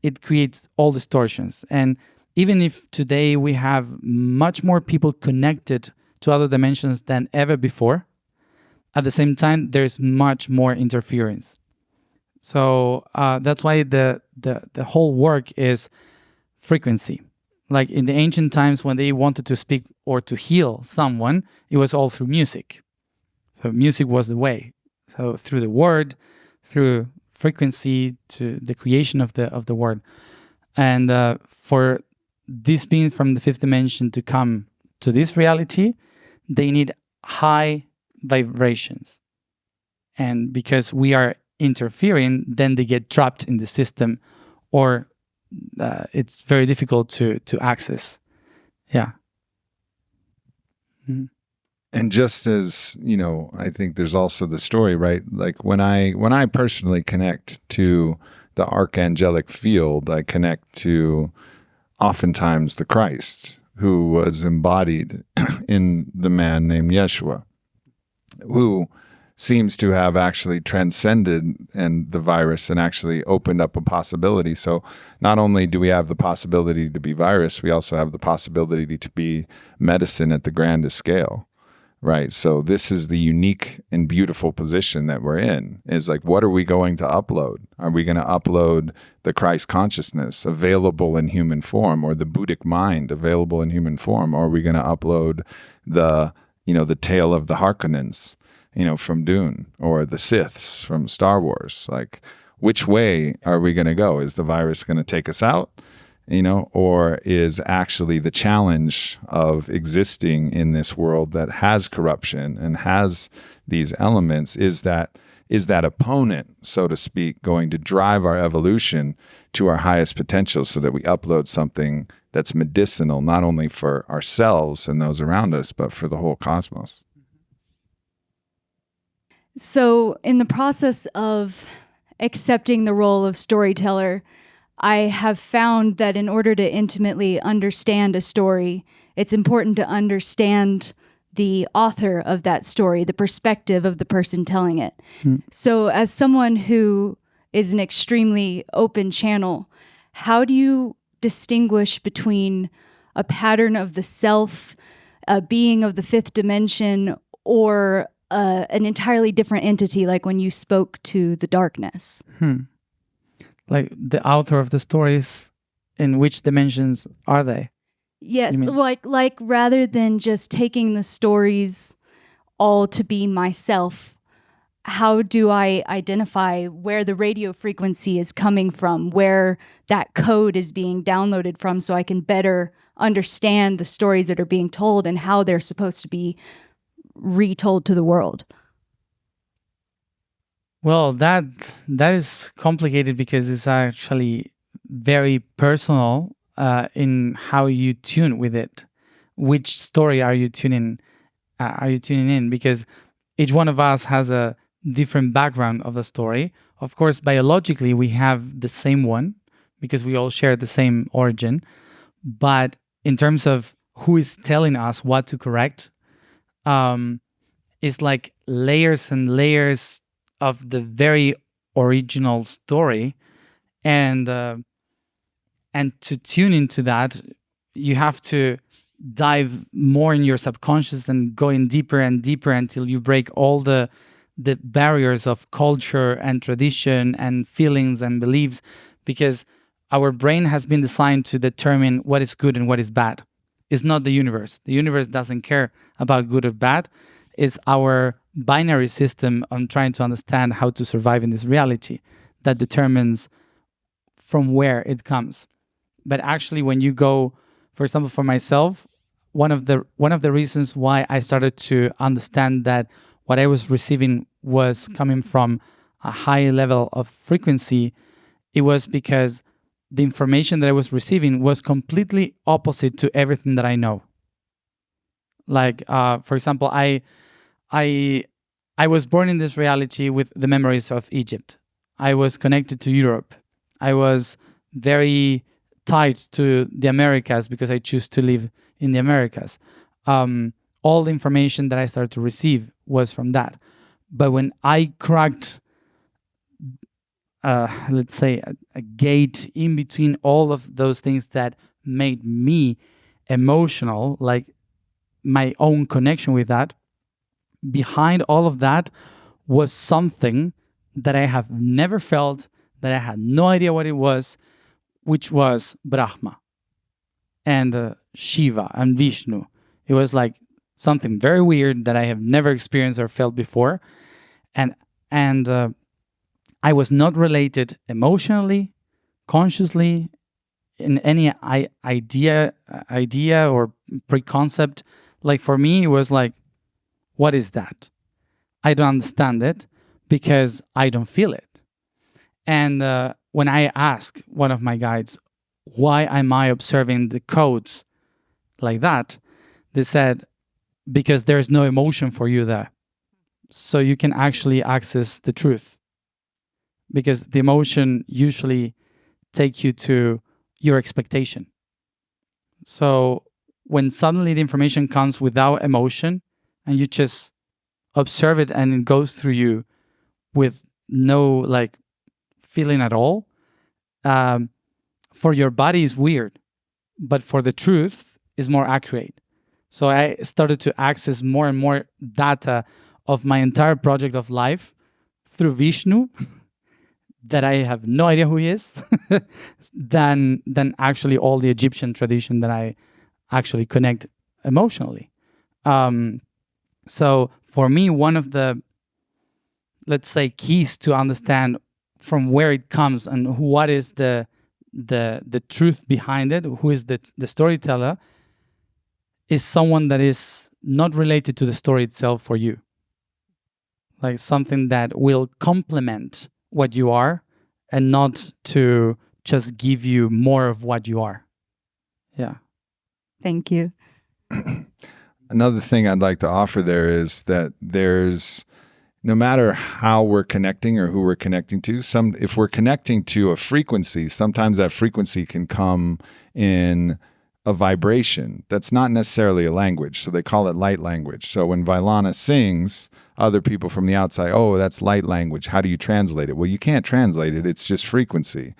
it creates all distortions. And even if today we have much more people connected to other dimensions than ever before, at the same time, there's much more interference. So that's why the whole work is frequency. Like, in the ancient times, when they wanted to speak or to heal someone, it was all through music. So music was the way. So through the word, through frequency, to the creation of the word. And for this being from the fifth dimension to come to this reality, they need high vibrations. And because we are interfering, then they get trapped in the system, or it's very difficult to access. Yeah. Mm-hmm. And just as, I think there's also the story, right? Like, when I personally connect to the archangelic field, I connect to oftentimes the Christ, who was embodied in the man named Yeshua, who seems to have actually transcended and the virus and actually opened up a possibility. So not only do we have the possibility to be virus, we also have the possibility to be medicine at the grandest scale. Right. So this is the unique and beautiful position that we're in, is like, what are we going to upload? Are we going to upload the Christ consciousness available in human form, or the Buddhic mind available in human form? Or are we going to upload the tale of the Harkonnens, from Dune, or the Siths from Star Wars? Like, which way are we going to go? Is the virus going to take us out? Or is actually the challenge of existing in this world that has corruption and has these elements, is that opponent, so to speak, going to drive our evolution to our highest potential, so that we upload something that's medicinal, not only for ourselves and those around us, but for the whole cosmos? So in the process of accepting the role of storyteller, I have found that in order to intimately understand a story, it's important to understand the author of that story, the perspective of the person telling it. So as someone who is an extremely open channel, how do you distinguish between a pattern of the self a being of the fifth dimension or an entirely different entity, like when you spoke to the darkness? Like the author of the stories, in which dimensions are they? Yes, You mean- like rather than just taking the stories all to be myself, how do I identify where the radio frequency is coming from, where that code is being downloaded from, so I can better understand the stories that are being told and how they're supposed to be retold to the world? Well, that is complicated because it's actually very personal in how you tune with it. Which story are you tuning? Are you tuning in? Because each one of us has a different background of the story. Of course, biologically we have the same one because we all share the same origin. But in terms of who is telling us what to correct, it's like layers and layers of the very original story, and to tune into that, you have to dive more in your subconscious and go in deeper and deeper until you break all the barriers of culture and tradition and feelings and beliefs, because our brain has been designed to determine what is good and what is bad. It's not the universe. The universe doesn't care about good or bad. It's our binary system on trying to understand how to survive in this reality that determines from where it comes. But actually, when you go, for example, for myself, one of the reasons why I started to understand that what I was receiving was coming from a high level of frequency, it was because the information that I was receiving was completely opposite to everything that I know. Like, for example, I was born in this reality with the memories of Egypt. I was connected to Europe. I was very tied to the Americas because I choose to live in the Americas. All the information that I started to receive was from that. But when I cracked, let's say, a gate in between all of those things that made me emotional, like my own connection with that, behind all of that was something that I have never felt, that I had no idea what it was, which was Brahma and Shiva and Vishnu. It was like something very weird that I have never experienced or felt before. And I was not related emotionally, consciously, in any idea or preconcept. Like for me, it was like, what is that? I don't understand it because I don't feel it. And when I asked one of my guides, why am I observing the codes like that? They said, because there's no emotion for you there. So you can actually access the truth. Because the emotion usually take you to your expectation. So when suddenly the information comes without emotion and you just observe it and it goes through you with no like feeling at all, for your body is weird, but for the truth is more accurate. So I started to access more and more data of my entire project of life through Vishnu that I have no idea who he is than actually all the Egyptian tradition that I actually connect emotionally. So for me, one of the, let's say, keys to understand from where it comes and what is the truth behind it, who is the storyteller, is someone that is not related to the story itself for you. Like something that will complement what you are and not to just give you more of what you are. Yeah. Thank you. Another thing I'd like to offer there is that there's, no matter how we're connecting or who we're connecting to, if we're connecting to a frequency, sometimes that frequency can come in a vibration that's not necessarily a language. So they call it light language. So when Vailana sings, other people from the outside, oh, that's light language. How do you translate it? Well, you can't translate it. It's just frequency.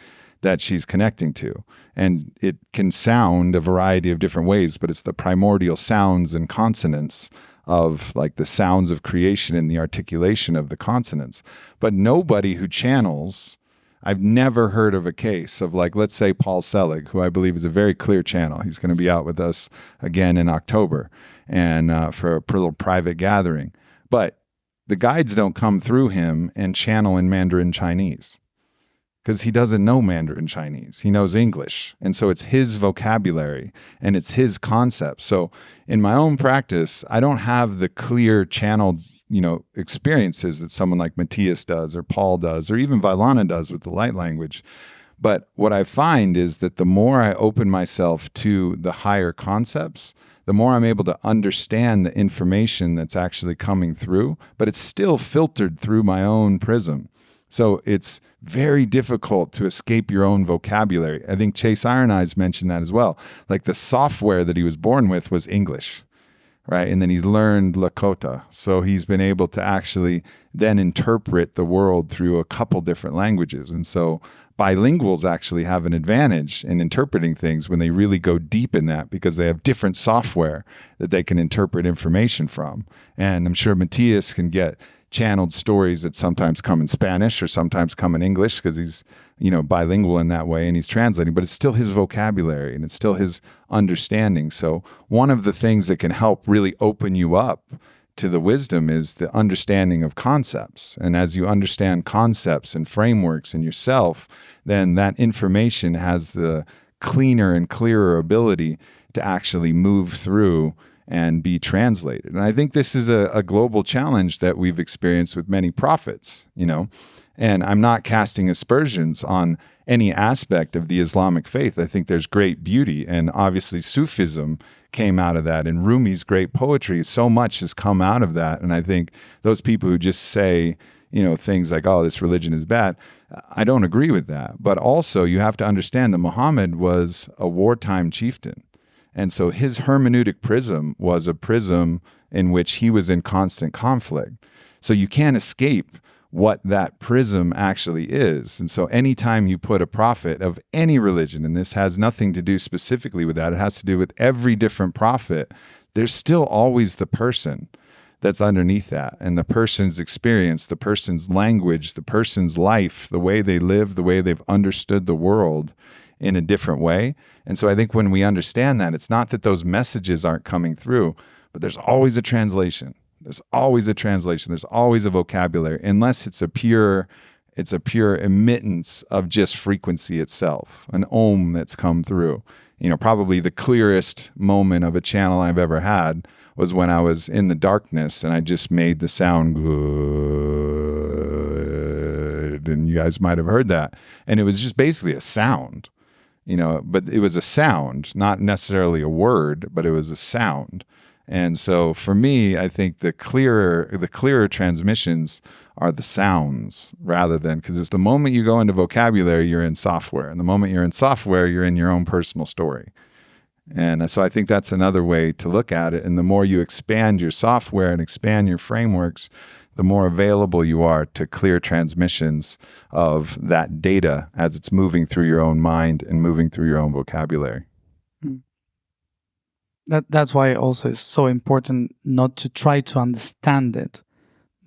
that she's connecting to. And it can sound a variety of different ways, but it's the primordial sounds and consonants of like the sounds of creation and the articulation of the consonants. But nobody who channels, I've never heard of a case of like, let's say Paul Selig, who I believe is a very clear channel. He's going to be out with us again in October and for a little private gathering. But the guides don't come through him and channel in Mandarin Chinese because he doesn't know Mandarin Chinese. He knows English. And so it's his vocabulary and it's his concept. So in my own practice, I don't have the clear channeled, experiences that someone like Matias does or Paul does or even Vailana does with the light language. But what I find is that the more I open myself to the higher concepts, the more I'm able to understand the information that's actually coming through, but it's still filtered through my own prism. So it's very difficult to escape your own vocabulary. I think Chase Iron Eyes mentioned that as well. Like the software that he was born with was English, right? And then he's learned Lakota. So he's been able to actually then interpret the world through a couple different languages. And so bilinguals actually have an advantage in interpreting things when they really go deep in that because they have different software that they can interpret information from. And I'm sure Matias can get channeled stories that sometimes come in Spanish or sometimes come in English because he's, bilingual in that way and he's translating, but it's still his vocabulary and it's still his understanding. So one of the things that can help really open you up to the wisdom is the understanding of concepts. And as you understand concepts and frameworks in yourself, then that information has the cleaner and clearer ability to actually move through and be translated. And I think this is a global challenge that we've experienced with many prophets, and I'm not casting aspersions on any aspect of the Islamic faith. I think there's great beauty, and obviously Sufism came out of that, and Rumi's great poetry, so much has come out of that. And I think those people who just say, things like, oh, this religion is bad, I don't agree with that. But also you have to understand that Muhammad was a wartime chieftain. And so his hermeneutic prism was a prism in which he was in constant conflict. So you can't escape what that prism actually is. And so anytime you put a prophet of any religion, and this has nothing to do specifically with that, it has to do with every different prophet, there's still always the person that's underneath that, and the person's experience, the person's language, the person's life, the way they live, the way they've understood the world in a different way. And so I think when we understand that, it's not that those messages aren't coming through, but there's always a translation. There's always a translation. There's always a vocabulary, unless it's a pure emittance of just frequency itself, an ohm that's come through. Probably the clearest moment of a channel I've ever had was when I was in the darkness and I just made the sound good. And you guys might have heard that. And it was just basically a sound, but it was a sound, not necessarily a word, but it was a sound. And so for me, I think the clearer transmissions are the sounds rather than, because it's the moment you go into vocabulary, you're in software. And the moment you're in software, you're in your own personal story. And so I think that's another way to look at it. And the more you expand your software and expand your frameworks, the more available you are to clear transmissions of that data as it's moving through your own mind and moving through your own vocabulary. That's why also it's so important not to try to understand it,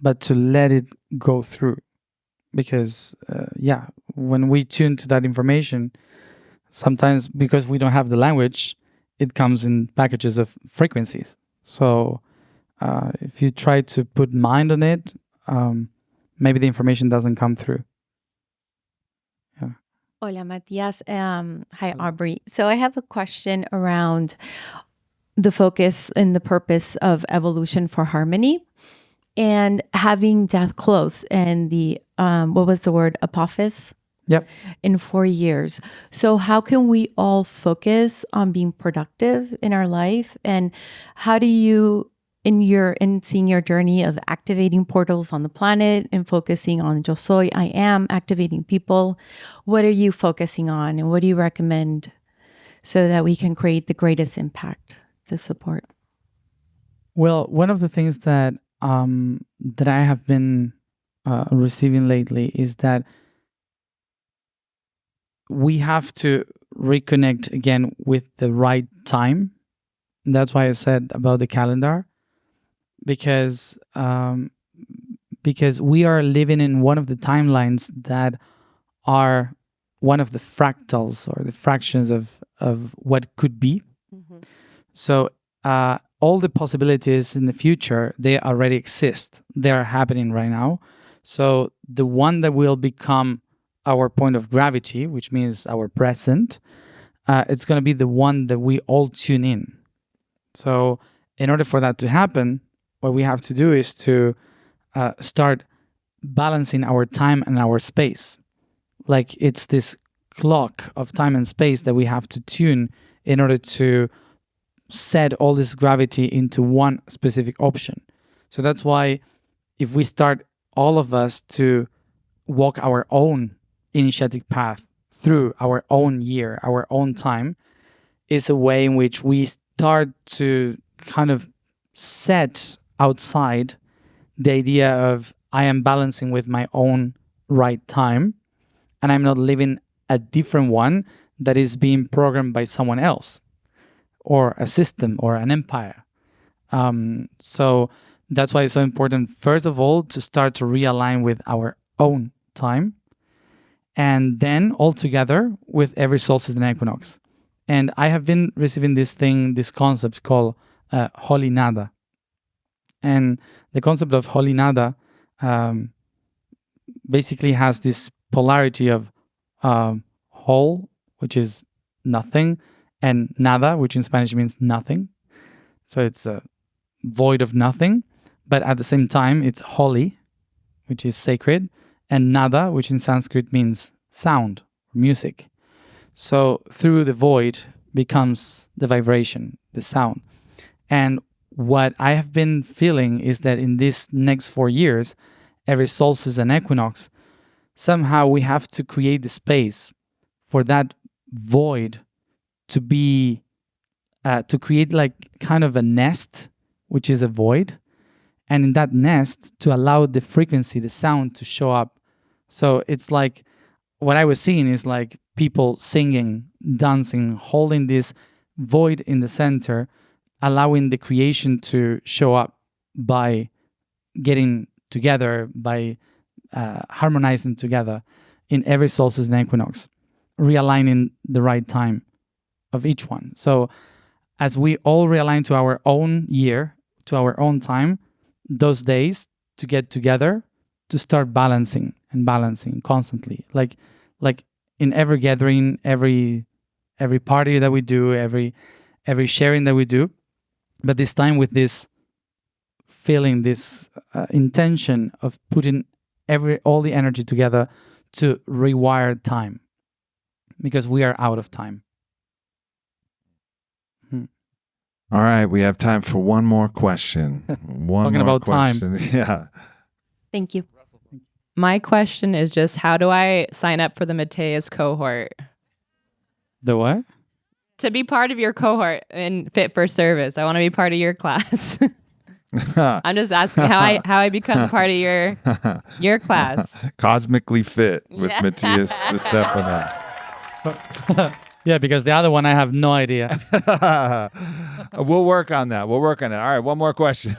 but to let it go through. Because, when we tune to that information, sometimes because we don't have the language, it comes in packages of frequencies. So if you try to put mind on it, maybe the information doesn't come through. Yeah. Hola, Matias. Hi, Aubrey. So I have a question around the focus and the purpose of evolution for harmony and having death close and the, what was the word, apophis? Yep. In 4 years. So how can we all focus on being productive in our life? And how do you, in seeing your journey of activating portals on the planet and focusing on Yo Soy, I Am, activating people, what are you focusing on and what do you recommend so that we can create the greatest impact to support? Well, one of the things that that I have been receiving lately is that we have to reconnect again with the right time. And that's why I said about the calendar, because we are living in one of the timelines that are one of the fractals or the fractions of what could be. So all the possibilities in the future, they already exist. They are happening right now. So the one that will become our point of gravity, which means our present, it's going to be the one that we all tune in. So in order for that to happen, what we have to do is to start balancing our time and our space. Like it's this clock of time and space that we have to tune in order to set all this gravity into one specific option. So that's why if we start all of us to walk our own initiatic path through our own year, our own time, is a way in which we start to kind of set outside the idea of I am balancing with my own right time and I'm not living a different one that is being programmed by someone else or a system or an empire. So that's why it's so important, first of all, to start to realign with our own time, and then all together with every solstice and equinox. And I have been receiving this concept called Holy Nada. And the concept of Holy Nada basically has this polarity of whole, which is nothing, and nada, which in Spanish means nothing. So it's a void of nothing, but at the same time, it's holy, which is sacred, and nada, which in Sanskrit means sound, music. So through the void becomes the vibration, the sound. And what I have been feeling is that in these next 4 years, every solstice and equinox, somehow we have to create the space for that void to be, to create like kind of a nest, which is a void. And in that nest, to allow the frequency, the sound to show up. So it's like, what I was seeing is like people singing, dancing, holding this void in the center, allowing the creation to show up by getting together, by harmonizing together in every solstice and equinox, realigning the right time of each one. So as we all realign to our own year, to our own time, those days to get together, to start balancing constantly, like in every gathering, every party that we do, every sharing that we do, but this time with this feeling, this intention of putting all the energy together to rewire time, because we are out of time. All right, we have time for one more question. Talking about question. Yeah. Thank you. My question is just, how do I sign up for the Matias cohort? The what? To be part of your cohort in Fit for Service. I want to be part of your class. I'm just asking how I become part of your class. Cosmically Fit with Matias De Stefano. Yeah, because the other one I have no idea. We'll work on that. All right, one more question.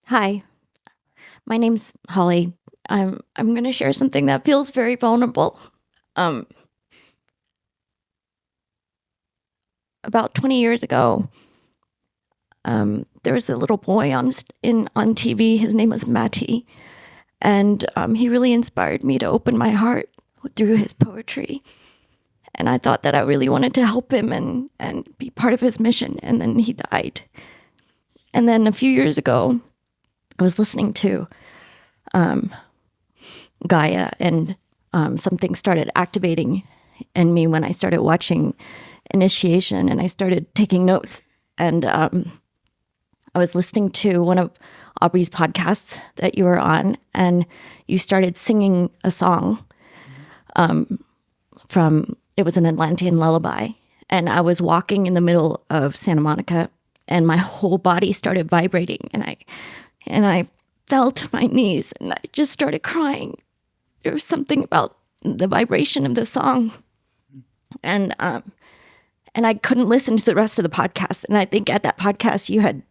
Hi, my name's Holly. I'm going to share something that feels very vulnerable. About 20 years ago, there was a little boy on TV. His name was Matty, and he really inspired me to open my heart through his poetry. And I thought that I really wanted to help him and be part of his mission. And then he died. And then a few years ago, I was listening to Gaia, and something started activating in me when I started watching Initiation, and I started taking notes. And I was listening to one of Aubrey's podcasts that you were on, and you started singing a song it was an Atlantean lullaby. And I was walking in the middle of Santa Monica, and my whole body started vibrating, and I fell to my knees, and I just started crying. There was something about the vibration of the song. And I couldn't listen to the rest of the podcast. And I think at that podcast you had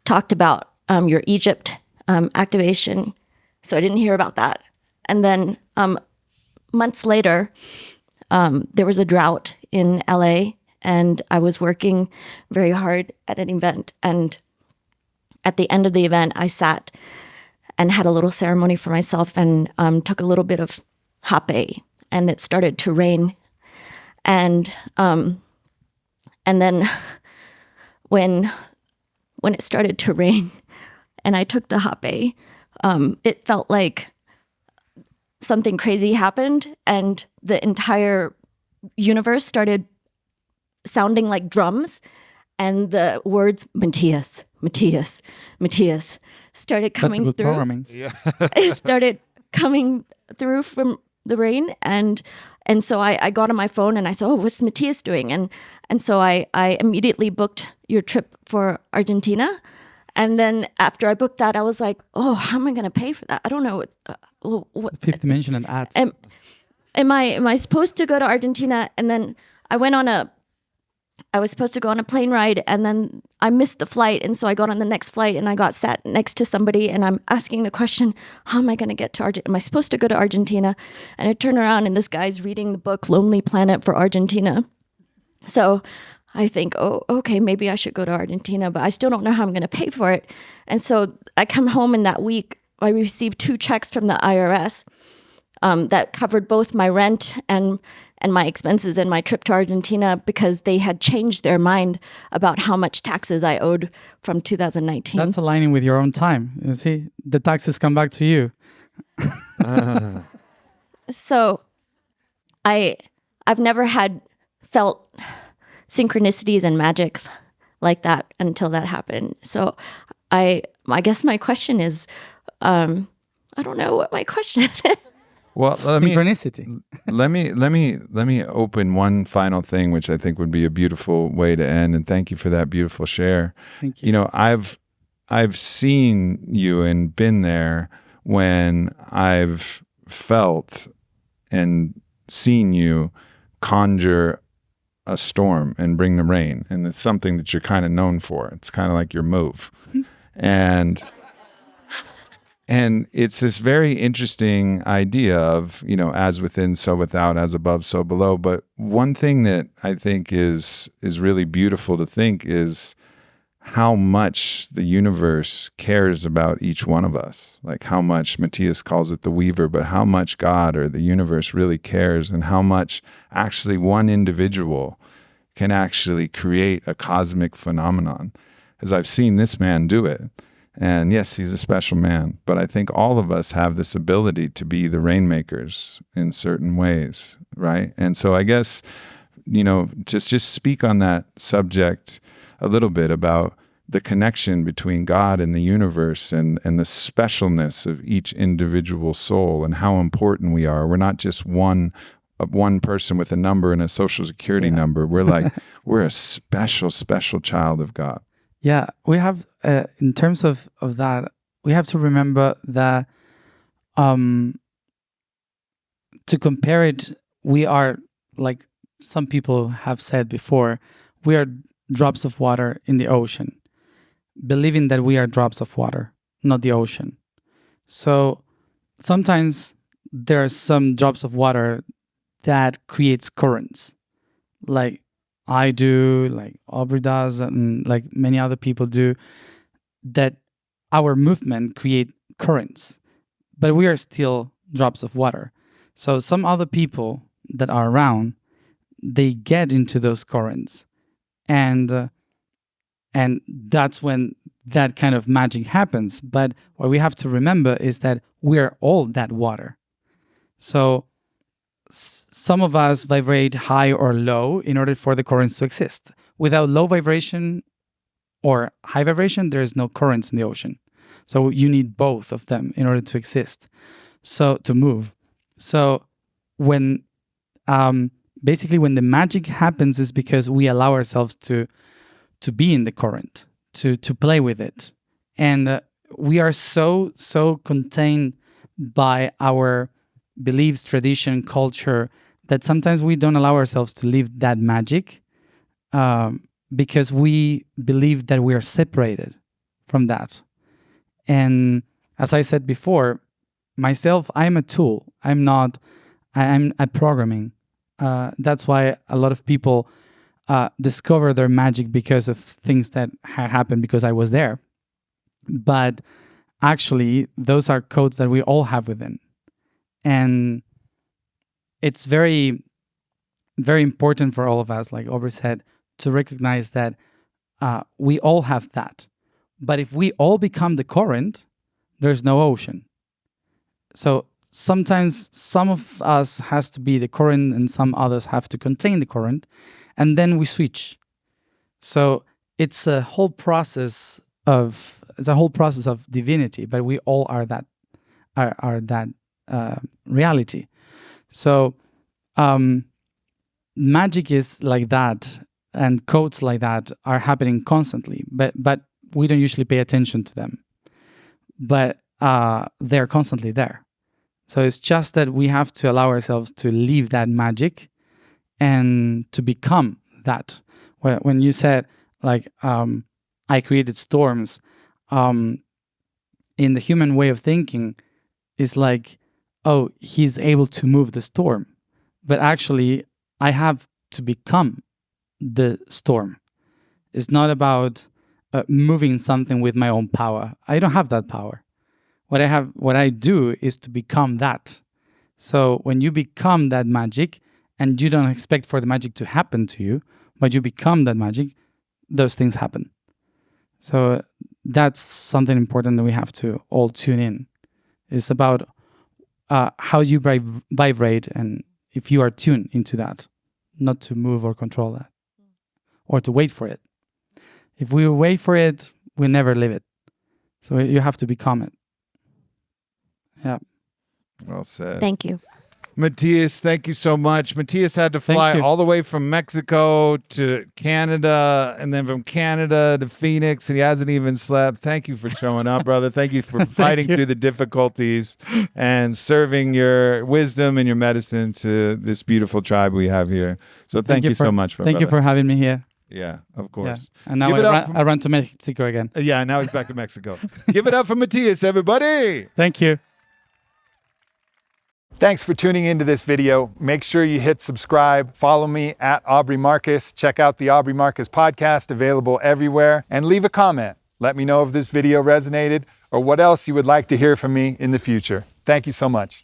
talked about your Egypt activation. So I didn't hear about that. And then months later, there was a drought in LA, and I was working very hard at an event. And at the end of the event, I sat and had a little ceremony for myself and took a little bit of hape, and it started to rain. And then when it started to rain and I took the hape, it felt like something crazy happened, and the entire universe started sounding like drums, and the words Matias, Matias, Matias started coming That's a good through. programming. It started coming through from the rain, and so I got on my phone and I said, "Oh, what's Matias doing?" And so I immediately booked your trip for Argentina. And then after I booked that, I was like, "Oh, how am I going to pay for that? I don't know what Fifth dimension and ads. Am I supposed to go to Argentina?" And then I was supposed to go on a plane ride, and then I missed the flight. And so I got on the next flight and I got sat next to somebody, and I'm asking the question, how am I going to get to Argentina? Am I supposed to go to Argentina? And I turn around and this guy's reading the book, Lonely Planet for Argentina. So I think, oh, okay, maybe I should go to Argentina, but I still don't know how I'm going to pay for it. And so I come home, and that week I received 2 checks from the IRS that covered both my rent and my expenses and my trip to Argentina, because they had changed their mind about how much taxes I owed from 2019. That's aligning with your own time. You see, the taxes come back to you. So I've never felt synchronicities and magic like that until that happened. So I guess my question is, I don't know what my question is. Well, Synchronicity. let me open one final thing, which I think would be a beautiful way to end. And thank you for that beautiful share. Thank you. You know, I've seen you and been there when I've felt and seen you conjure a storm and bring the rain. And it's something that you're kind of known for. It's kind of like your move. And it's this very interesting idea of, you know, as within, so without, as above, so below. But one thing that I think is really beautiful to think is how much the universe cares about each one of us. Like how much, Matias calls it the weaver, but how much God or the universe really cares, and how much actually one individual can actually create a cosmic phenomenon. As I've seen this man do it. And yes, he's a special man, but I think all of us have this ability to be the rainmakers in certain ways, right? And so I guess, you know, just speak on that subject a little bit about the connection between God and the universe, and the specialness of each individual soul, and how important we are. We're not just one person with a number and a social security number. We're like, we're a special child of God. Yeah, we have, in terms of that, we have to remember that to compare it, we are, like some people have said before, we are drops of water in the ocean, believing that we are drops of water, not the ocean. So sometimes there are some drops of water that creates currents, like I do, like Aubrey does, and like many other people do, that our movement create currents, but we are still drops of water. So some other people that are around, they get into those currents, and that's when that kind of magic happens. But what we have to remember is that we are all that water. So some of us vibrate high or low in order for the currents to exist. Without low vibration or high vibration, there is no currents in the ocean. So you need both of them in order to exist, so to move. So when basically when the magic happens is because we allow ourselves to be in the current, to play with it. And we are so contained by our beliefs, tradition, culture, that sometimes we don't allow ourselves to live that magic because we believe that we are separated from that. And as I said before, myself, I'm a tool. I'm a programming. That's why a lot of people discover their magic because of things that had happened because I was there. But actually, those are codes that we all have within. And it's very, very important for all of us, like Aubrey said, to recognize that we all have that. But if we all become the current, there's no ocean. So sometimes some of us has to be the current and some others have to contain the current, and then we switch. So it's a whole process of divinity, but we all are that reality. So magic is like that, and codes like that are happening constantly, but we don't usually pay attention to them. But they're constantly there. So it's just that we have to allow ourselves to live that magic and to become that. When you said, like, I created storms, in the human way of thinking, it's like, oh, he's able to move the storm. But actually, I have to become the storm. It's not about moving something with my own power. I don't have that power. What I do is to become that. So when you become that magic, and you don't expect for the magic to happen to you, but you become that magic, those things happen. So that's something important that we have to all tune in. It's about how you vibrate, and if you are tuned into that, not to move or control that, or to wait for it. If we wait for it, we never live it. So you have to become it. Yeah. Well said. Thank you. Matias, thank you so much. Matias had to fly all the way from Mexico to Canada, and then from Canada to Phoenix, and he hasn't even slept. Thank you for showing up, brother. Thank you for fighting through the difficulties and serving your wisdom and your medicine to this beautiful tribe we have here. So thank you so much, Thank you for having me here. Yeah, of course. Yeah. And now I run to Mexico again. Yeah, now he's back to Mexico. Give it up for Matias, everybody. Thank you. Thanks for tuning into this video. Make sure you hit subscribe. Follow me at Aubrey Marcus. Check out the Aubrey Marcus podcast, available everywhere. And leave a comment. Let me know if this video resonated or what else you would like to hear from me in the future. Thank you so much.